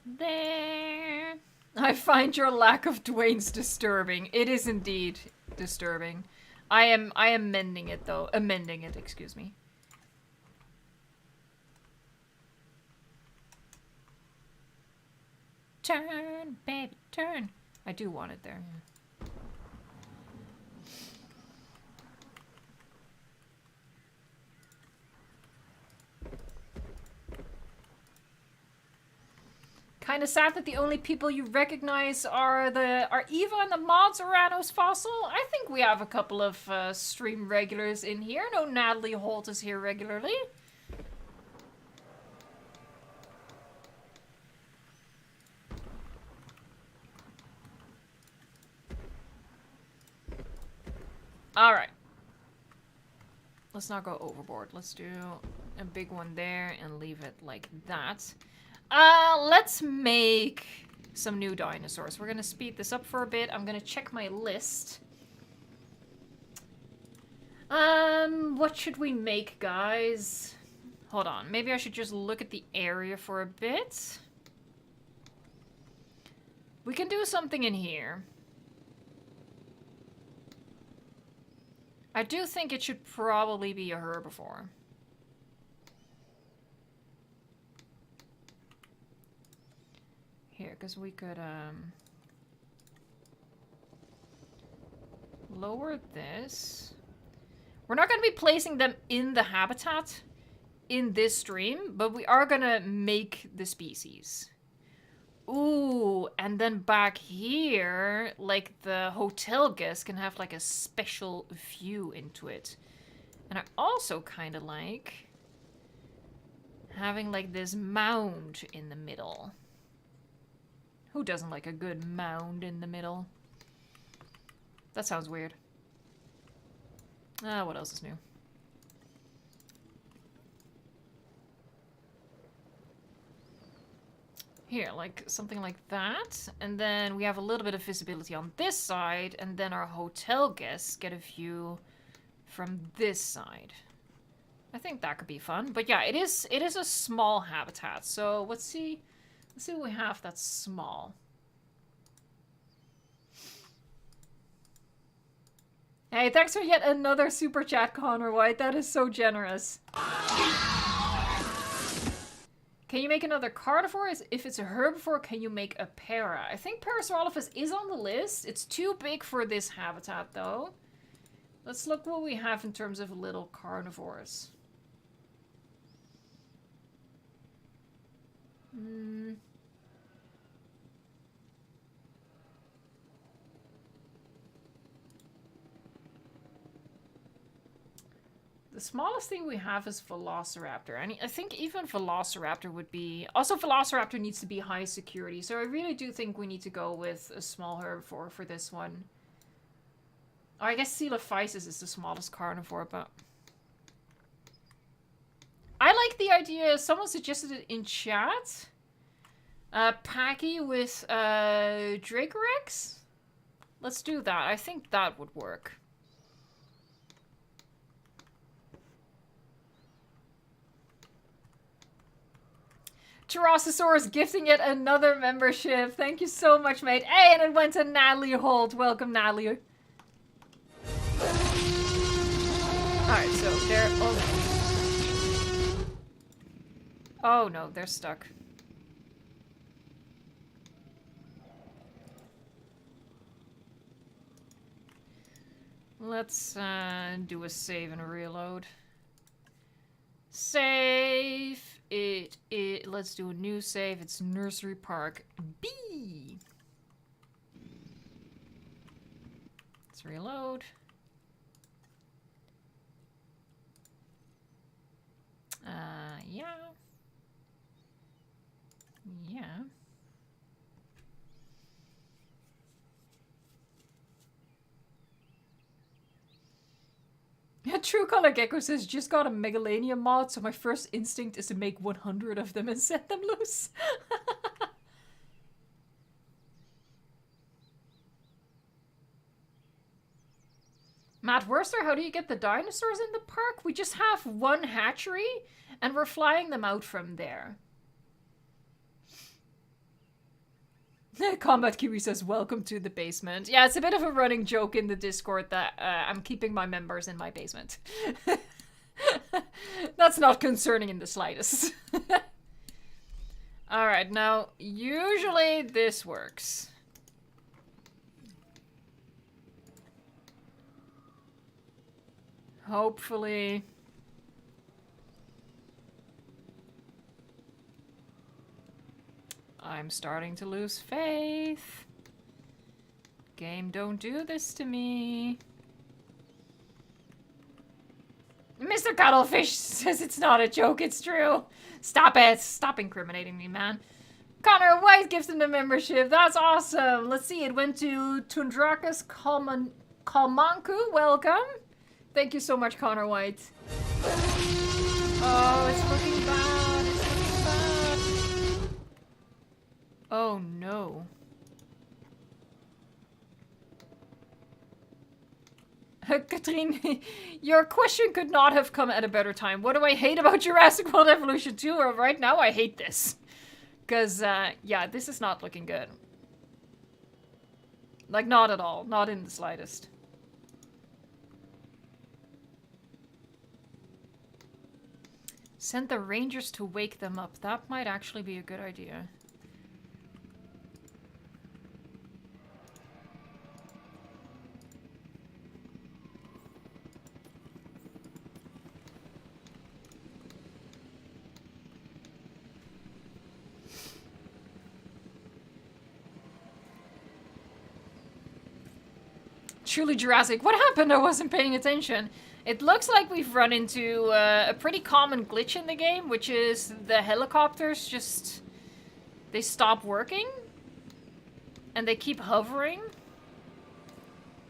There. I find your lack of Dwayne's disturbing. It is indeed disturbing. I am mending it though. Amending it, excuse me. Turn, baby, turn. I do want it there. Yeah. Kind of sad that the only people you recognize are Eva and the Mozzaranos fossil. I think we have a couple of stream regulars in here. No, Natalie Holt is here regularly. All right. Let's not go overboard. Let's do a big one there and leave it like that. Let's make some new dinosaurs. We're gonna speed this up for a bit. I'm gonna check my list. What should we make, guys? Hold on. Maybe I should just look at the area for a bit. We can do something in here. I do think it should probably be a herbivore. Here, because we could, lower this. We're not going to be placing them in the habitat in this stream, but we are going to make the species. Ooh, and then back here, like, the hotel guests can have, like, a special view into it. And I also kind of like having, like, this mound in the middle. Who doesn't like a good mound in the middle? That sounds weird. What else is new? Here, like something like that. And then we have a little bit of visibility on this side. And then our hotel guests get a view from this side. I think that could be fun. But yeah, it is a small habitat. So let's see. Let's see what we have that's small. Hey, thanks for yet another super chat, Connor White. That is so generous. Can you make another carnivore? If it's a herbivore, can you make a para? I think Parasaurolophus is on the list. It's too big for this habitat, though. Let's look what we have in terms of little carnivores. The smallest thing we have is Velociraptor. And I think even Velociraptor would be... Also, Velociraptor needs to be high security. So I really do think we need to go with a small herbivore for this one. Or I guess Coelophysis is the smallest carnivore, but... I like the idea. Someone suggested it in chat. Packy with Dracorex? Let's do that. I think that would work. Tyrannosaurus gifting it another membership. Thank you so much, mate. Hey, and it went to Natalie Holt. Welcome, Natalie. Alright, so they're... Oh no. Oh no, they're stuck. Let's do a save and a reload. Save it. Let's do a new save. It's Nursery Park B. Let's reload. Yeah. Yeah. True Color Gecko says, just got a Megalania mod, so my first instinct is to make 100 of them and set them loose. Matt Worster, how do you get the dinosaurs in the park? We just have one hatchery, and we're flying them out from there. Combat Kiwi says, welcome to the basement. Yeah, it's a bit of a running joke in the Discord that I'm keeping my members in my basement. That's not concerning in the slightest. Alright, now, usually this works. Hopefully... I'm starting to lose faith. Game, don't do this to me. Mr. Cuttlefish says it's not a joke, it's true. Stop it. Stop incriminating me, man. Connor White gives him the membership. That's awesome. Let's see. It went to Tundrakas Kalmanku. Welcome. Thank you so much, Connor White. Oh, it's looking bad. It's looking bad. Oh, no. Katrine, your question could not have come at a better time. What do I hate about Jurassic World Evolution 2? Or right now, I hate this. Because, yeah, this is not looking good. Like, not at all. Not in the slightest. Send the rangers to wake them up. That might actually be a good idea. Truly Jurassic. What happened? I wasn't paying attention. It looks like we've run into a pretty common glitch in the game, which is the helicopters just... they stop working. And they keep hovering.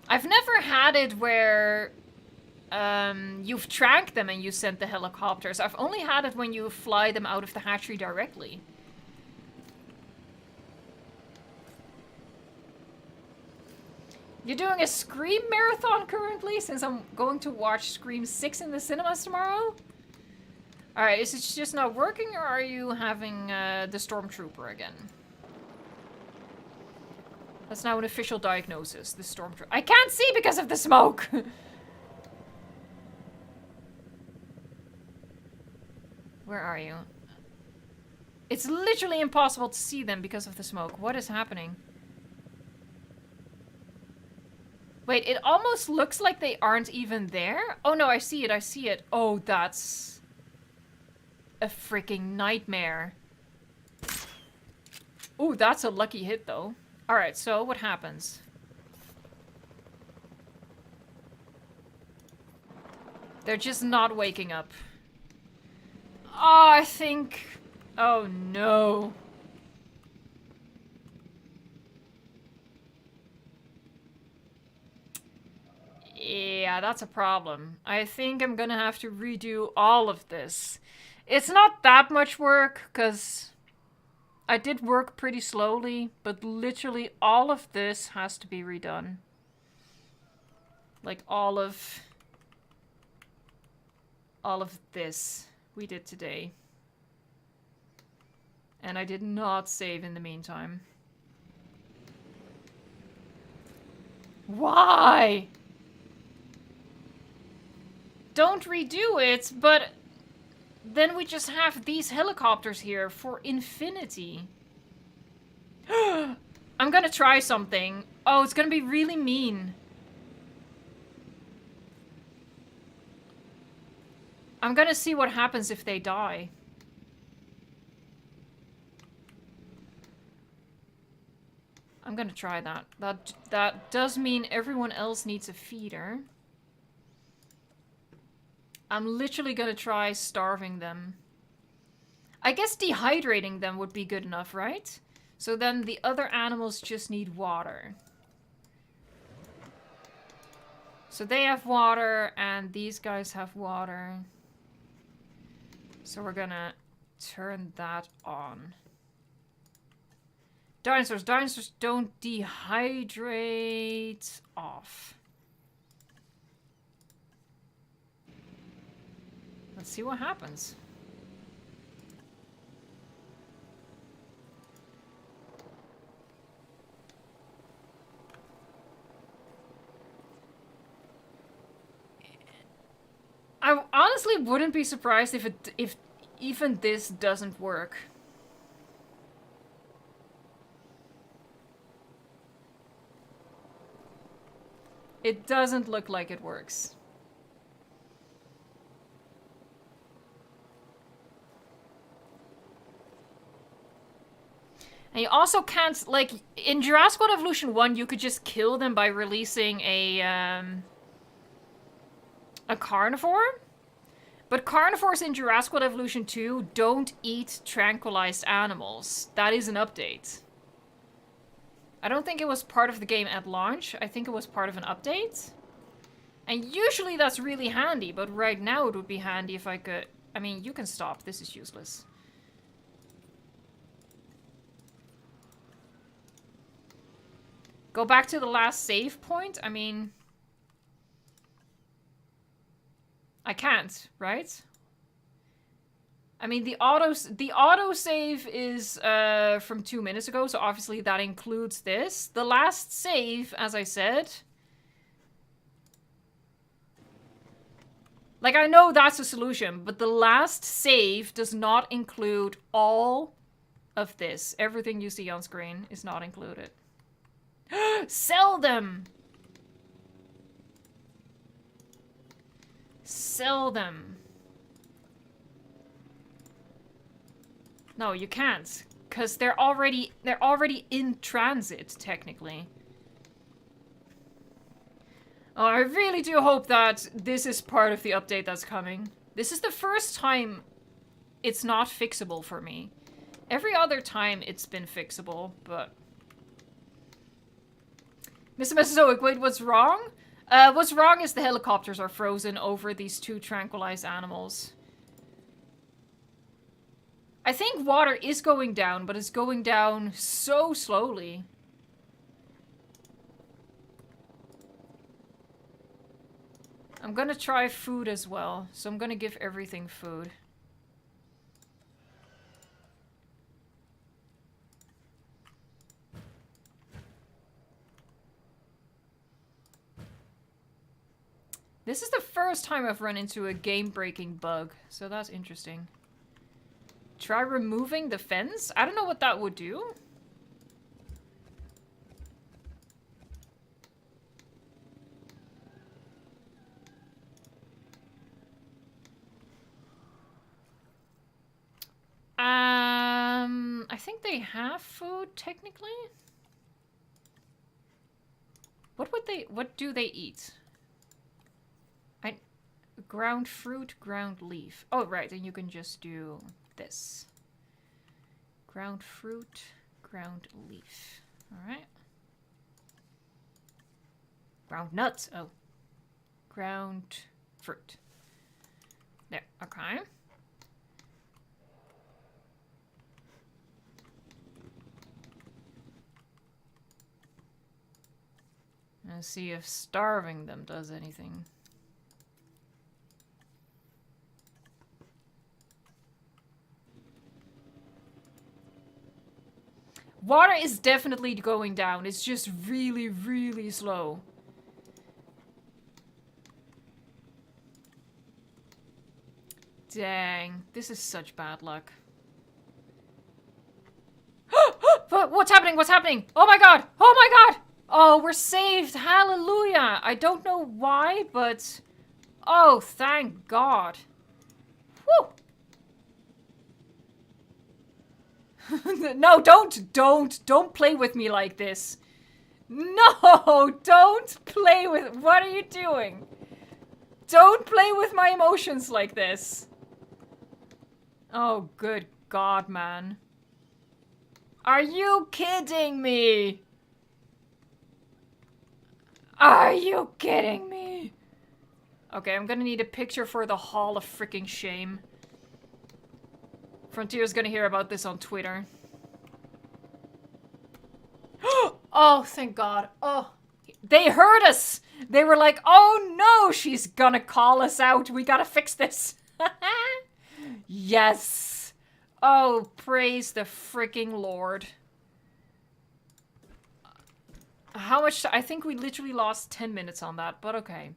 I've never had it where you've tracked them and you sent the helicopters. I've only had it when you fly them out of the hatchery directly. You're doing a Scream marathon currently, since I'm going to watch Scream 6 in the cinemas tomorrow? Alright, is it just not working, or are you having the Stormtrooper again? That's now an official diagnosis, the Stormtrooper. I can't see because of the smoke! Where are you? It's literally impossible to see them because of the smoke. What is happening? Wait, it almost looks like they aren't even there. Oh no, I see it, I see it. Oh, that's a freaking nightmare. Ooh, that's a lucky hit though. Alright, so what happens? They're just not waking up. Oh, I think... oh no. Yeah, that's a problem. I think I'm gonna have to redo all of this. It's not that much work, because I did work pretty slowly, but literally all of this has to be redone. Like all of this we did today. And I did not save in the meantime. Why? Don't redo it, but then we just have these helicopters here for infinity. I'm gonna try something. Oh, it's gonna be really mean. I'm gonna see what happens if they die. I'm gonna try that. That does mean everyone else needs a feeder. I'm literally gonna try starving them. I guess dehydrating them would be good enough, right? So then the other animals just need water. So they have water, and these guys have water. So we're gonna turn that on. Dinosaurs. Dinosaurs don't dehydrate. Off. Let's see what happens. I honestly wouldn't be surprised if even this doesn't work. It doesn't look like it works. And you also can't, like, in Jurassic World Evolution 1, you could just kill them by releasing a carnivore. But carnivores in Jurassic World Evolution 2 don't eat tranquilized animals. That is an update. I don't think it was part of the game at launch. I think it was part of an update. And usually that's really handy, but right now it would be handy if I could... I mean, you can stop. This is useless. Go back to the last save point? I mean... I can't, right? I mean, the auto save is from 2 minutes ago, so obviously that includes this. The last save, as I said... Like, I know that's a solution, but the last save does not include all of this. Everything you see on screen is not included. Sell them! Sell them. No, you can't. Because they're already in transit, technically. Oh, I really do hope that this is part of the update that's coming. This is the first time it's not fixable for me. Every other time it's been fixable, but... Mr. Mesozoic, wait, what's wrong? What's wrong is the helicopters are frozen over these 2 tranquilized animals. I think water is going down, but it's going down so slowly. I'm gonna try food as well, so I'm gonna give everything food. This is the first time I've run into a game-breaking bug, so that's interesting. Try removing the fence? I don't know what that would do. I think they have food, technically. What do they eat? Ground fruit, ground leaf. Oh, right, and you can just do this. Ground fruit, ground leaf. Alright. Ground nuts. Oh. Ground fruit. There, okay. Let's see if starving them does anything. Water is definitely going down. It's just really, really slow. Dang. This is such bad luck. What's happening? What's happening? Oh my god! Oh my god! Oh, we're saved! Hallelujah! I don't know why, but... Oh, thank God. Whew! No, don't play with me like this. No, don't play with... What are you doing? Don't play with my emotions like this. Oh, good God, man. Are you kidding me? Are you kidding me? Okay, I'm gonna need a picture for the Hall of Freaking Shame. Frontier's gonna hear about this on Twitter. Oh, thank God. Oh, they heard us. They were like, oh no, she's gonna call us out. We gotta fix this. Yes. Oh, praise the freaking Lord. How much? I think we literally lost 10 minutes on that, but okay.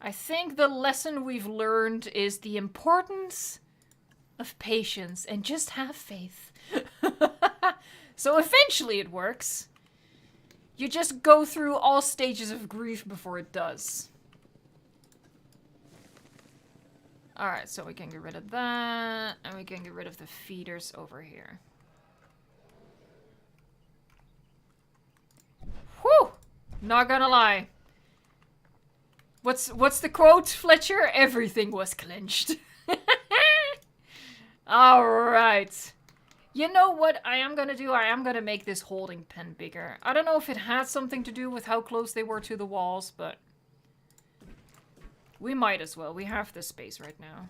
I think the lesson we've learned is the importance of patience and just have faith. So eventually it works. You just go through all stages of grief before it does. Alright, so we can get rid of that, and we can get rid of the feeders over here. Whew! Not gonna lie. What's the quote, Fletcher? Everything was clenched. Alright. You know what I am gonna do? I am gonna make this holding pen bigger. I don't know if it had something to do with how close they were to the walls, but... we might as well. We have the space right now.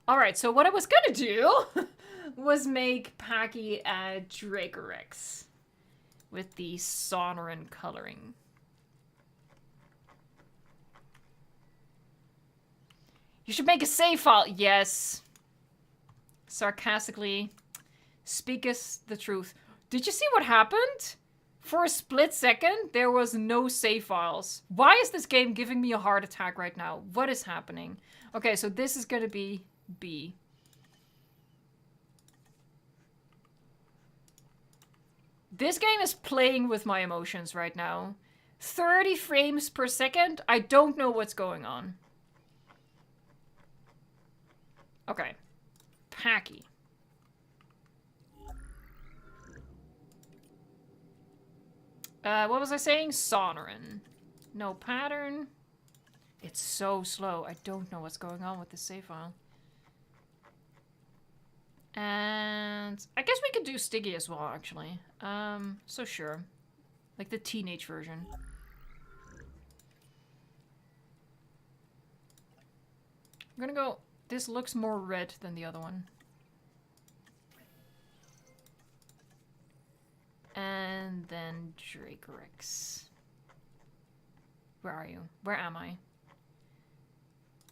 Alright, so what I was gonna do was make Packy a Dracorex with the Sonoran coloring. You should make a save file. Yes. Sarcastically. Speaketh the truth. Did you see what happened? For a split second, there was no save files. Why is this game giving me a heart attack right now? What is happening? Okay, so this is gonna be B. This game is playing with my emotions right now. 30 frames per second? I don't know what's going on. Okay. Packy. What was I saying? Sonoran. No pattern. It's so slow. I don't know what's going on with the save file. And I guess we could do Stiggy as well, actually. So sure. Like the teenage version. I'm gonna go... This looks more red than the other one. And then Dracorex. Where are you? Where am I?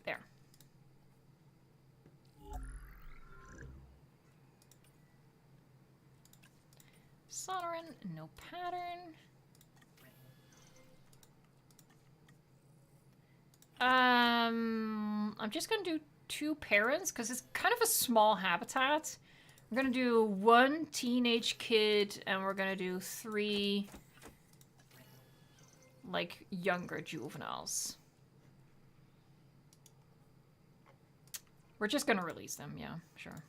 There. Sonoran, no pattern. I'm just gonna do 2 parents because it's kind of a small habitat. We're gonna do 1 teenage kid and we're gonna do 3 like younger juveniles. We're just gonna release them, yeah, sure.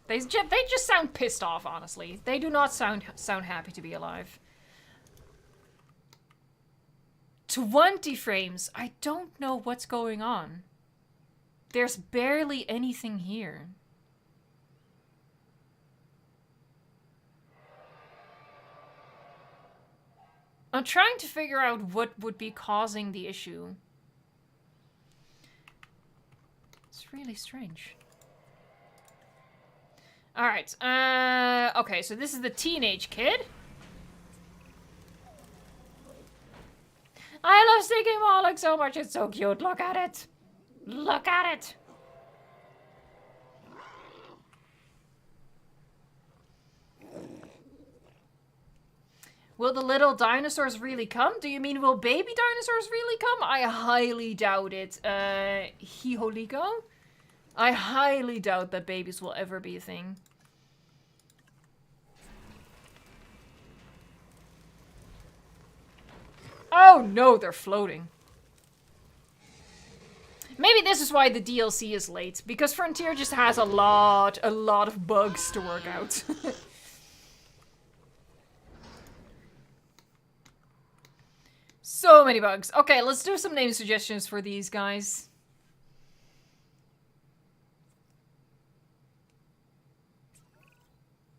They just sound pissed off, honestly. They do not sound happy to be alive. 20 frames. I don't know what's going on. There's barely anything here. I'm trying to figure out what would be causing the issue. It's really strange. Alright, okay, so this is the teenage kid. I love Sticky Moloch so much, it's so cute. Look at it. Look at it. Will the little dinosaurs really come? Do you mean will baby dinosaurs really come? I highly doubt it. Hiholiko? I highly doubt that babies will ever be a thing. Oh no, they're floating. Maybe this is why the DLC is late, because Frontier just has a lot of bugs to work out. So many bugs. Okay, let's do some name suggestions for these guys.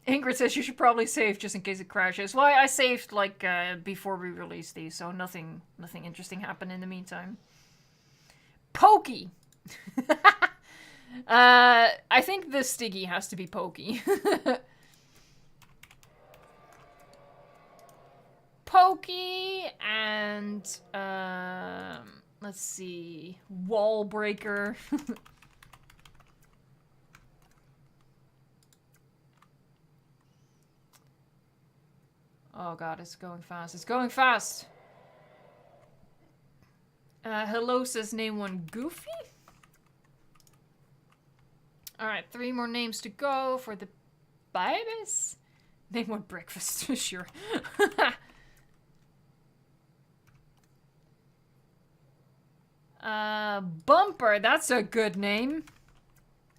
Ingrid says you should probably save just in case it crashes. Well, I saved like before we released these, so nothing interesting happened in the meantime. Pokey. I think the Stiggy has to be Pokey. Pokey and let's see, Wall Breaker. Oh god, it's going fast. It's going fast. Hello says name one Goofy. Alright, 3 more names to go for the babies. Name one Breakfast, sure. Bumper, that's a good name.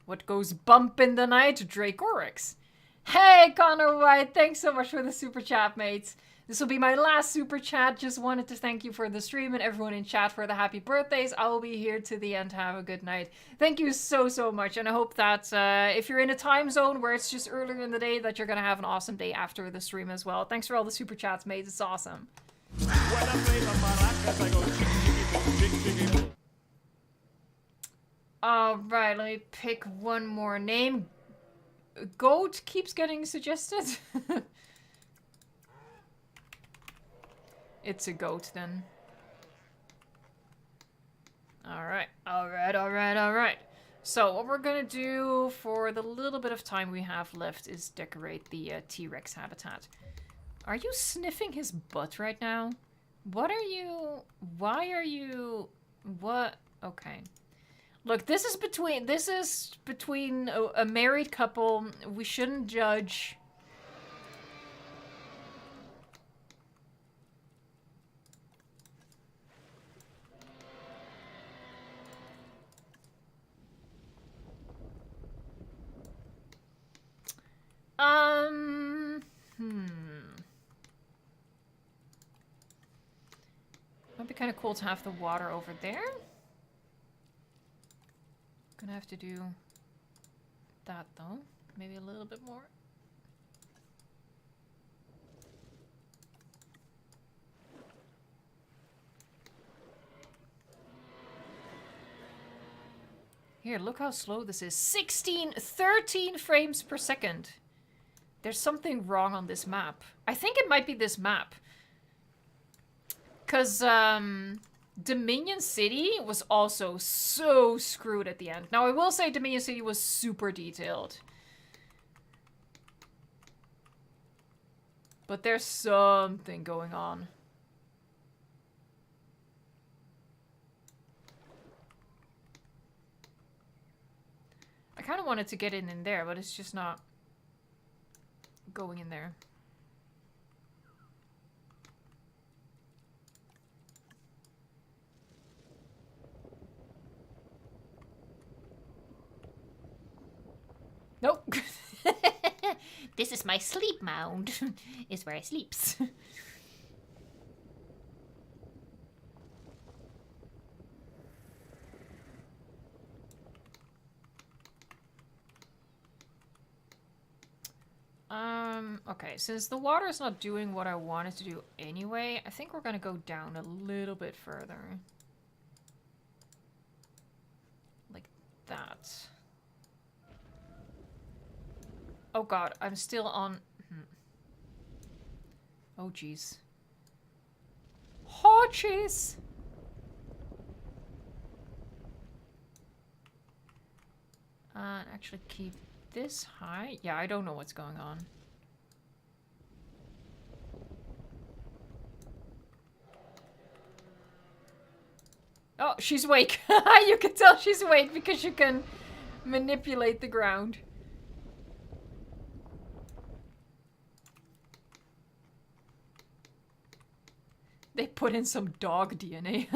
What goes bump in the night? Dracorix. Hey, Connor White, thanks so much for the super chat, mates. This will be my last super chat. Just wanted to thank you for the stream and everyone in chat for the happy birthdays. I will be here to the end. Have a good night. Thank you so much. And I hope that if you're in a time zone where it's just earlier in the day, that you're going to have an awesome day after the stream as well. Thanks for all the super chats, mates. It's awesome. Alright, let me pick one more name. Goat keeps getting suggested. It's a goat then. Alright. So what we're gonna do for the little bit of time we have left is decorate the T-Rex habitat. Are you sniffing his butt right now? What are you... Why are you... What? Okay. Look, this is between a married couple. We shouldn't judge. Might be kind of cool to have the water over there. Gonna have to do that though. Maybe a little bit more. Here, look how slow this is. 13 frames per second. There's something wrong on this map. I think it might be this map. Because, Dominion City was also so screwed at the end. Now, I will say Dominion City was super detailed. But there's something going on. I kind of wanted to get in there, but it's just not going in there. Nope. This is my sleep mound. Is where I sleeps. Okay, since the water is not doing what I wanted to do anyway, I think we're gonna go down a little bit further. Like that. Oh god, I'm still on... Oh jeez. Oh jeez! Actually keep this high. Yeah, I don't know what's going on. Oh, she's awake. You can tell she's awake because you can manipulate the ground. They put in some dog DNA.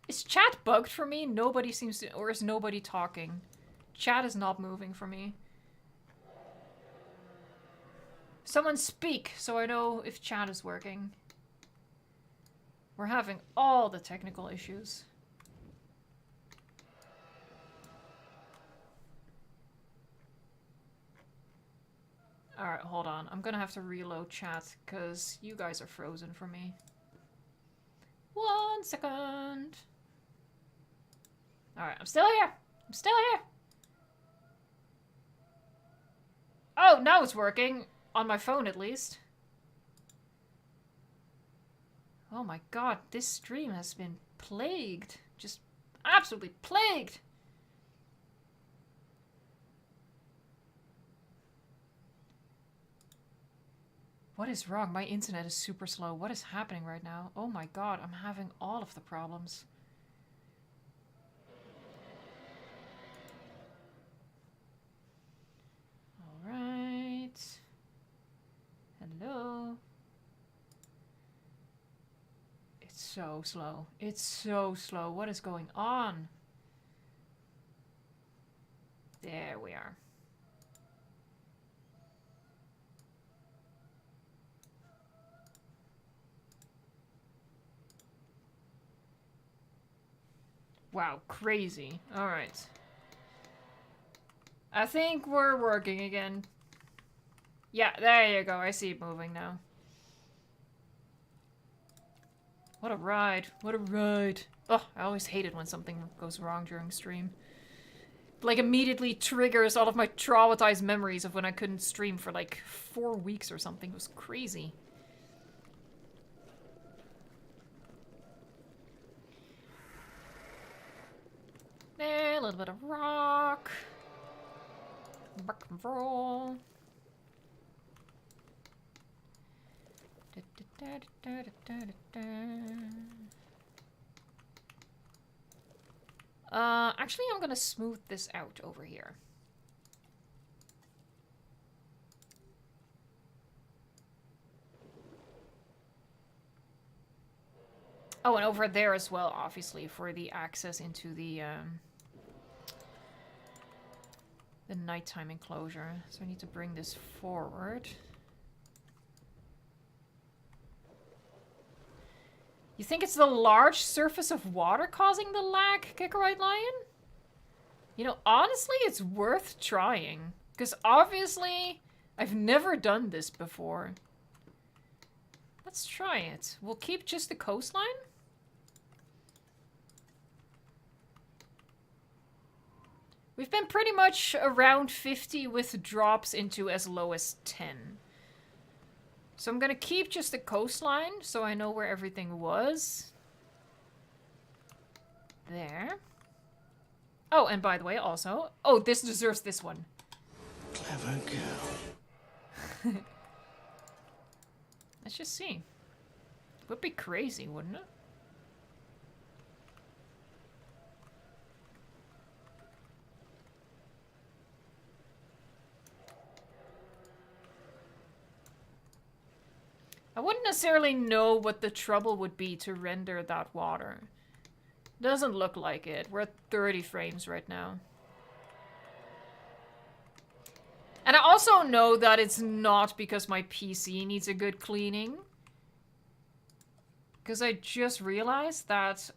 Is chat bugged for me? Nobody seems to... Or is nobody talking? Chat is not moving for me. Someone speak so I know if chat is working. We're having all the technical issues. Alright, hold on. I'm gonna have to reload chat because you guys are frozen for me. 1 second. Alright, I'm still here. I'm still here. Oh, now it's working. On my phone, at least. Oh my god, this stream has been plagued. Just absolutely plagued. What is wrong? My internet is super slow. What is happening right now? Oh my god, I'm having all of the problems. Alright. Hello. It's so slow. It's so slow. What is going on? There we are. Wow, crazy. Alright. I think we're working again. Yeah, there you go. I see it moving now. What a ride. What a ride. Oh, I always hate it when something goes wrong during stream. Like, immediately triggers all of my traumatized memories of when I couldn't stream for like 4 weeks or something. It was crazy. There, a little bit of rock. Rock and roll. Actually, I'm gonna smooth this out over here. Oh, and over there as well, obviously, for the access into the nighttime enclosure. So I need to bring this forward. You think it's the large surface of water causing the lag, Kickerite Lion? You know, honestly, it's worth trying. Because obviously, I've never done this before. Let's try it. We'll keep just the coastline. We've been pretty much around 50 with drops into as low as 10. So I'm gonna keep just the coastline so I know where everything was. There. Oh, and by the way, also... Oh, this deserves this one. Clever girl. Let's just see. Would be crazy, wouldn't it? I wouldn't necessarily know what the trouble would be to render that water. Doesn't look like it. We're at 30 frames right now. And I also know that it's not because my PC needs a good cleaning. Because I just realized that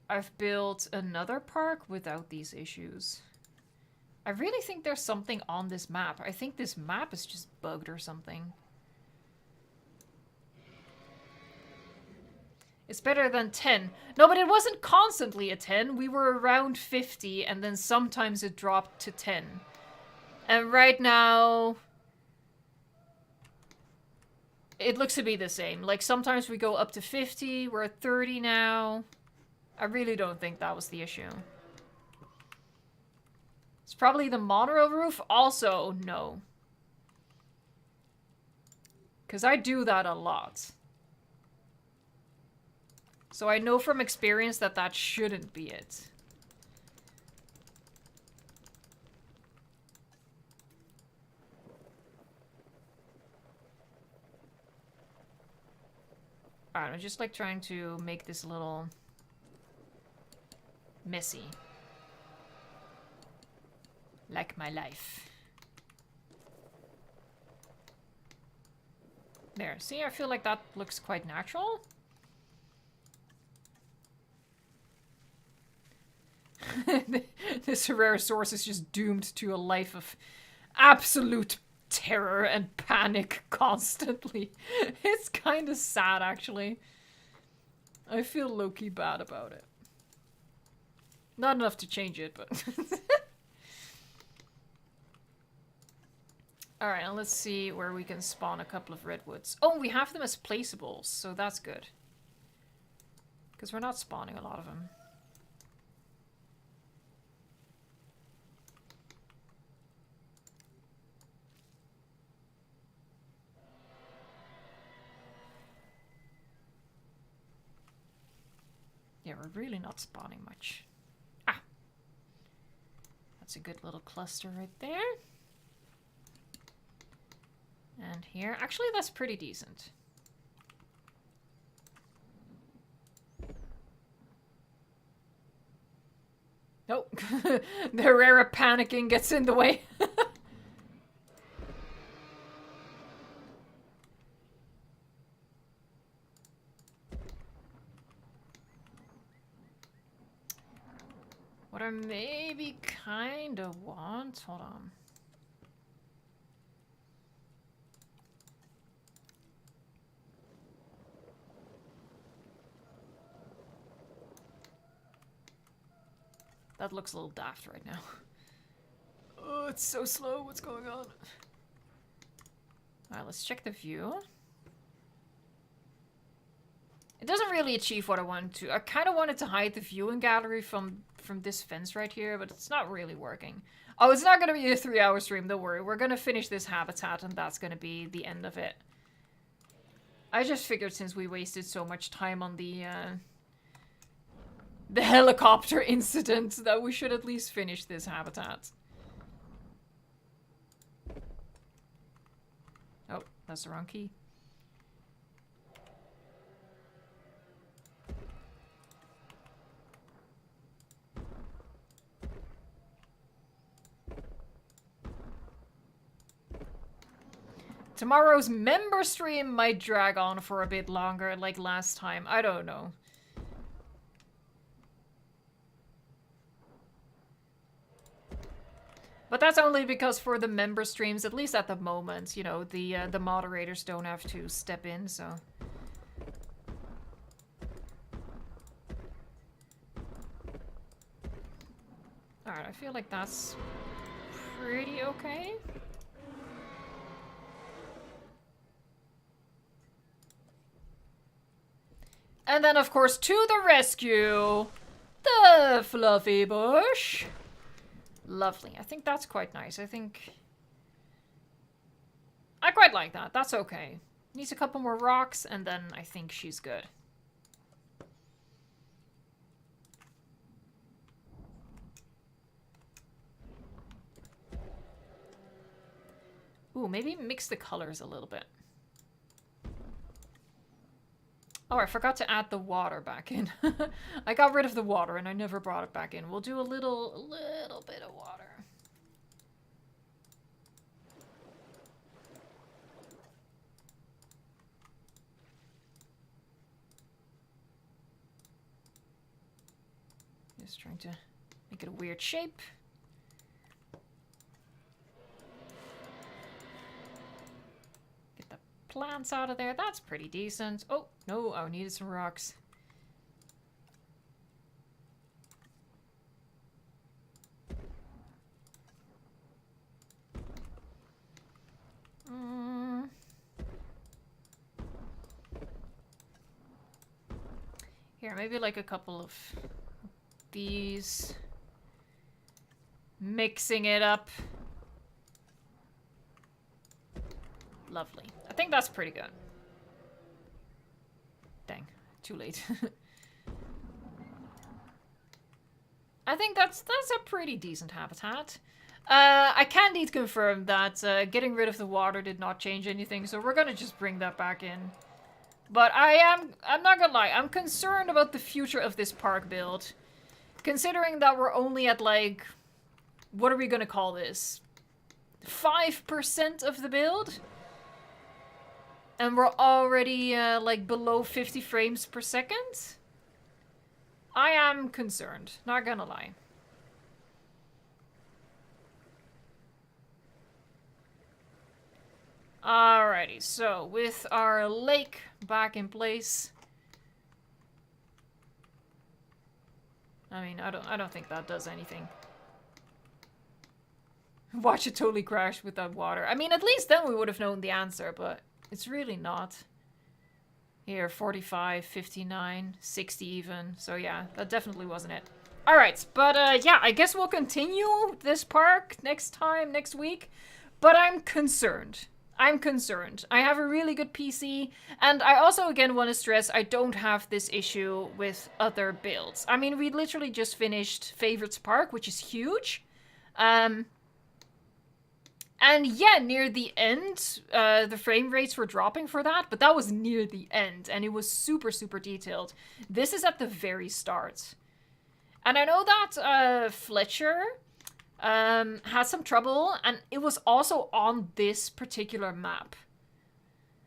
I've built another park without these issues. I really think there's something on this map. I think this map is just bugged or something. It's better than 10. No, but it wasn't constantly a 10. We were around 50 and then sometimes it dropped to 10. And right now, it looks to be the same. Like sometimes we go up to 50, we're at 30 now. I really don't think that was the issue. It's probably the monorail roof. Also, no. Because I do that a lot. So I know from experience that that shouldn't be it. Alright, I'm just like trying to make this a little messy. Like my life. There, see, I feel like that looks quite natural. This Ceratosaurus is just doomed to a life of absolute terror and panic constantly. It's kind of sad, actually. I feel low-key bad about it. Not enough to change it, but... Alright, now let's see where we can spawn a couple of redwoods. Oh, we have them as placeables, so that's good. Because we're not spawning a lot of them. Yeah, we're really not spawning much. Ah! That's a good little cluster right there. And here. Actually, that's pretty decent. Nope. The Herrera panicking gets in the way. What I maybe kind of want... Hold on. That looks a little daft right now. Oh, it's so slow. What's going on? Alright, let's check the view. It doesn't really achieve what I wanted to. I kind of wanted to hide the viewing gallery from this fence right here, but it's not really working. Oh, it's not going to be a 3-hour stream, don't worry. We're going to finish this habitat, and that's going to be the end of it. I just figured since we wasted so much time on the helicopter incident that we should at least finish this habitat. Oh, that's the wrong key. Tomorrow's member stream might drag on for a bit longer, like last time. I don't know. But that's only because for the member streams, at least at the moment, you know, the moderators don't have to step in, so... Alright, I feel like that's pretty okay. And then, of course, to the rescue, the fluffy bush. Lovely. I think that's quite nice. I think... I quite like that. That's okay. Needs a couple more rocks, and then I think she's good. Ooh, maybe mix the colors a little bit. Oh, I forgot to add the water back in. I got rid of the water and I never brought it back in. We'll do a little bit of water. Just trying to make it a weird shape. Get the plants out of there. That's pretty decent. Oh, no, I needed some rocks. Here, maybe like a couple of these. Mixing it up. Lovely. I think that's pretty good. Dang, too late. I think that's a pretty decent habitat. I can indeed confirm that getting rid of the water did not change anything, so we're gonna just bring that back in. But I'm not gonna lie, I'm concerned about the future of this park build. Considering that we're only at like, what are we gonna call this? 5% of the build? And we're already like below 50 frames per second? I am concerned, not gonna lie. Alrighty, so with our lake back in place. I mean, I don't think that does anything. Watch it totally crash with that water. I mean, at least then we would have known the answer, but it's really not. Here, 45, 59, 60 even. So yeah, that definitely wasn't it. Alright, but yeah, I guess we'll continue this park next week. But I'm concerned. I'm concerned. I have a really good PC, and I also, again, want to stress I don't have this issue with other builds. I mean, we literally just finished Favorites Park, which is huge. And yeah, near the end, the frame rates were dropping for that, but that was near the end, and it was super, super detailed. This is at the very start. And I know that Fletcher had some trouble, and it was also on this particular map.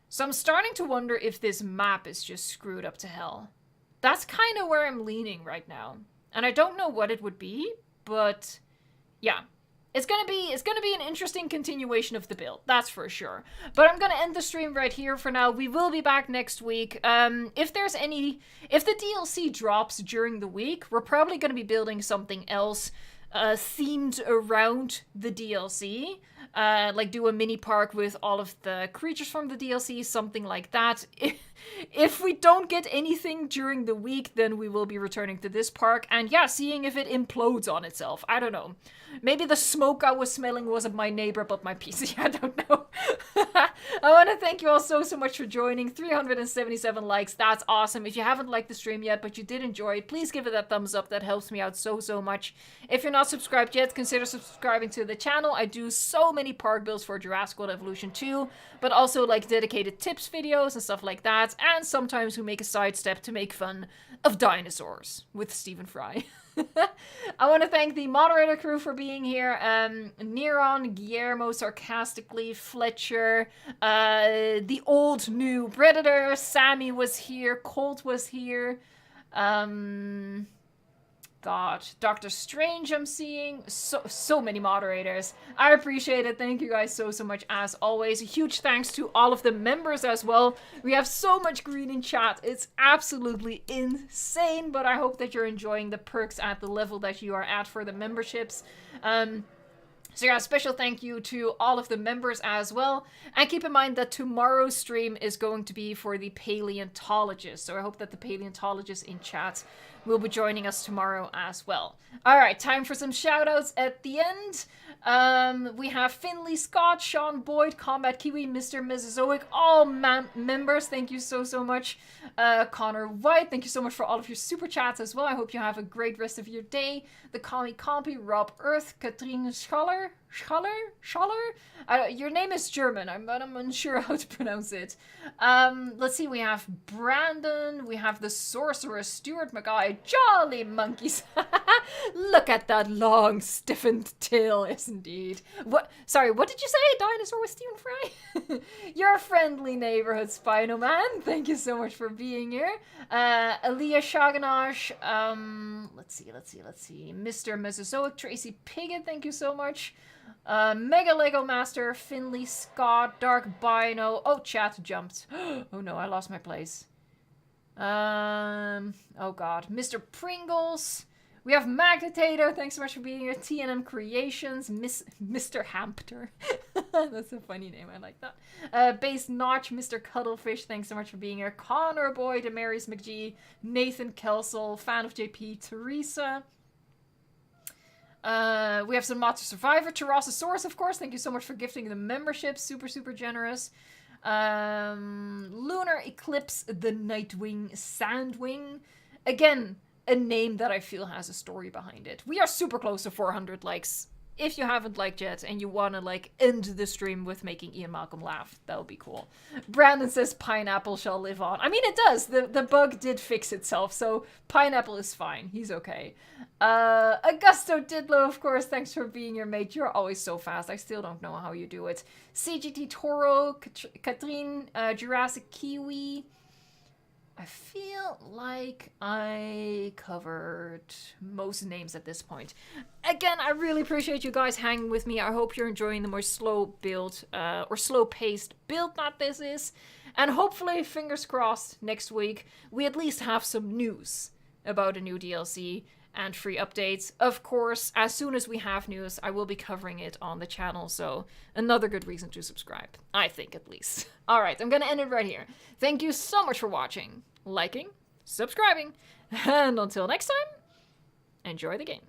So I'm starting to wonder if this map is just screwed up to hell. That's kind of where I'm leaning right now. And I don't know what it would be, but yeah. It's gonna be an interesting continuation of the build, that's for sure. But I'm gonna end the stream right here for now. We will be back next week. If the DLC drops during the week, we're probably gonna be building something else themed around the DLC. Like do a mini park with all of the creatures from the DLC, something like that. If we don't get anything during the week, then we will be returning to this park. And yeah, seeing if it implodes on itself. I don't know. Maybe the smoke I was smelling wasn't my neighbor, but my PC. I don't know. I want to thank you all so much for joining. 377 likes. That's awesome. If you haven't liked the stream yet, but you did enjoy it, please give it that thumbs up. That helps me out so much. If you're not subscribed yet, consider subscribing to the channel. I do so many park builds for Jurassic World Evolution 2, but also like dedicated tips videos and stuff like that. And sometimes we make a sidestep to make fun of dinosaurs with Stephen Fry. I want to thank the moderator crew for being here. Neron, Guillermo, Sarcastically, Fletcher, the old new Predator, Sammy was here, Colt was here, God, Doctor Strange I'm seeing. So many moderators. I appreciate it. Thank you guys so much as always. A huge thanks to all of the members as well. We have so much green in chat. It's absolutely insane, but I hope that you're enjoying the perks at the level that you are at for the memberships. So yeah, special thank you to all of the members as well. And keep in mind that tomorrow's stream is going to be for the paleontologist. So I hope that the paleontologist in chat will be joining us tomorrow as well. Alright, time for some shoutouts at the end. We have Finley Scott, Sean Boyd, Combat Kiwi, Mr. Mesozoic, all members. Thank you so much. Connor White, thank you so much for all of your super chats as well. I hope you have a great rest of your day. The Kami Compy, Rob Earth, Katrine Schaller? Your name is German, but I'm unsure how to pronounce it. Let's see, we have Brandon, we have the Sorcerer, Stuart McGuy, right, jolly monkeys. Look at that long, stiffened tail, yes indeed. Sorry, what did you say? A dinosaur with Stephen Fry? Your friendly neighborhood Spino Man, thank you so much for being here. Aaliyah Shaganash, let's see. Mr. Mesozoic, Tracy Piggott, thank you so much. Mega Lego Master, Finley Scott, Dark Bino. Oh, chat jumped. Oh no, I lost my place. Oh god. Mr. Pringles. We have Magnetator, thanks so much for being here. TNM Creations, Mr. Hampter. That's a funny name, I like that. Base Notch, Mr. Cuddlefish, thanks so much for being here. Connor Boy, Damaris McGee, Nathan Kelsel, fan of JP, Teresa. We have some Monster Survivor, Tyrannosaurus, of course. Thank you so much for gifting the membership. Super, super generous. Lunar Eclipse, the Nightwing, Sandwing. Again, a name that I feel has a story behind it. We are super close to 400 likes. If you haven't liked yet and you want to like end the stream with making Ian Malcolm laugh, that would be cool. Brandon says pineapple shall live on. I mean, it does. The bug did fix itself, so pineapple is fine. He's okay. Augusto Didlow, of course, thanks for being here, mate. You're always so fast. I still don't know how you do it. CGT Toro, Katrine, Jurassic Kiwi. I feel like I covered most names at this point. Again, I really appreciate you guys hanging with me. I hope you're enjoying the more slow build, or slow-paced build that this is. And hopefully, fingers crossed, next week, we at least have some news about a new DLC and free updates. Of course, as soon as we have news, I will be covering it on the channel, so another good reason to subscribe. I think, at least. Alright, I'm gonna end it right here. Thank you so much for watching, liking, subscribing, and until next time, enjoy the game.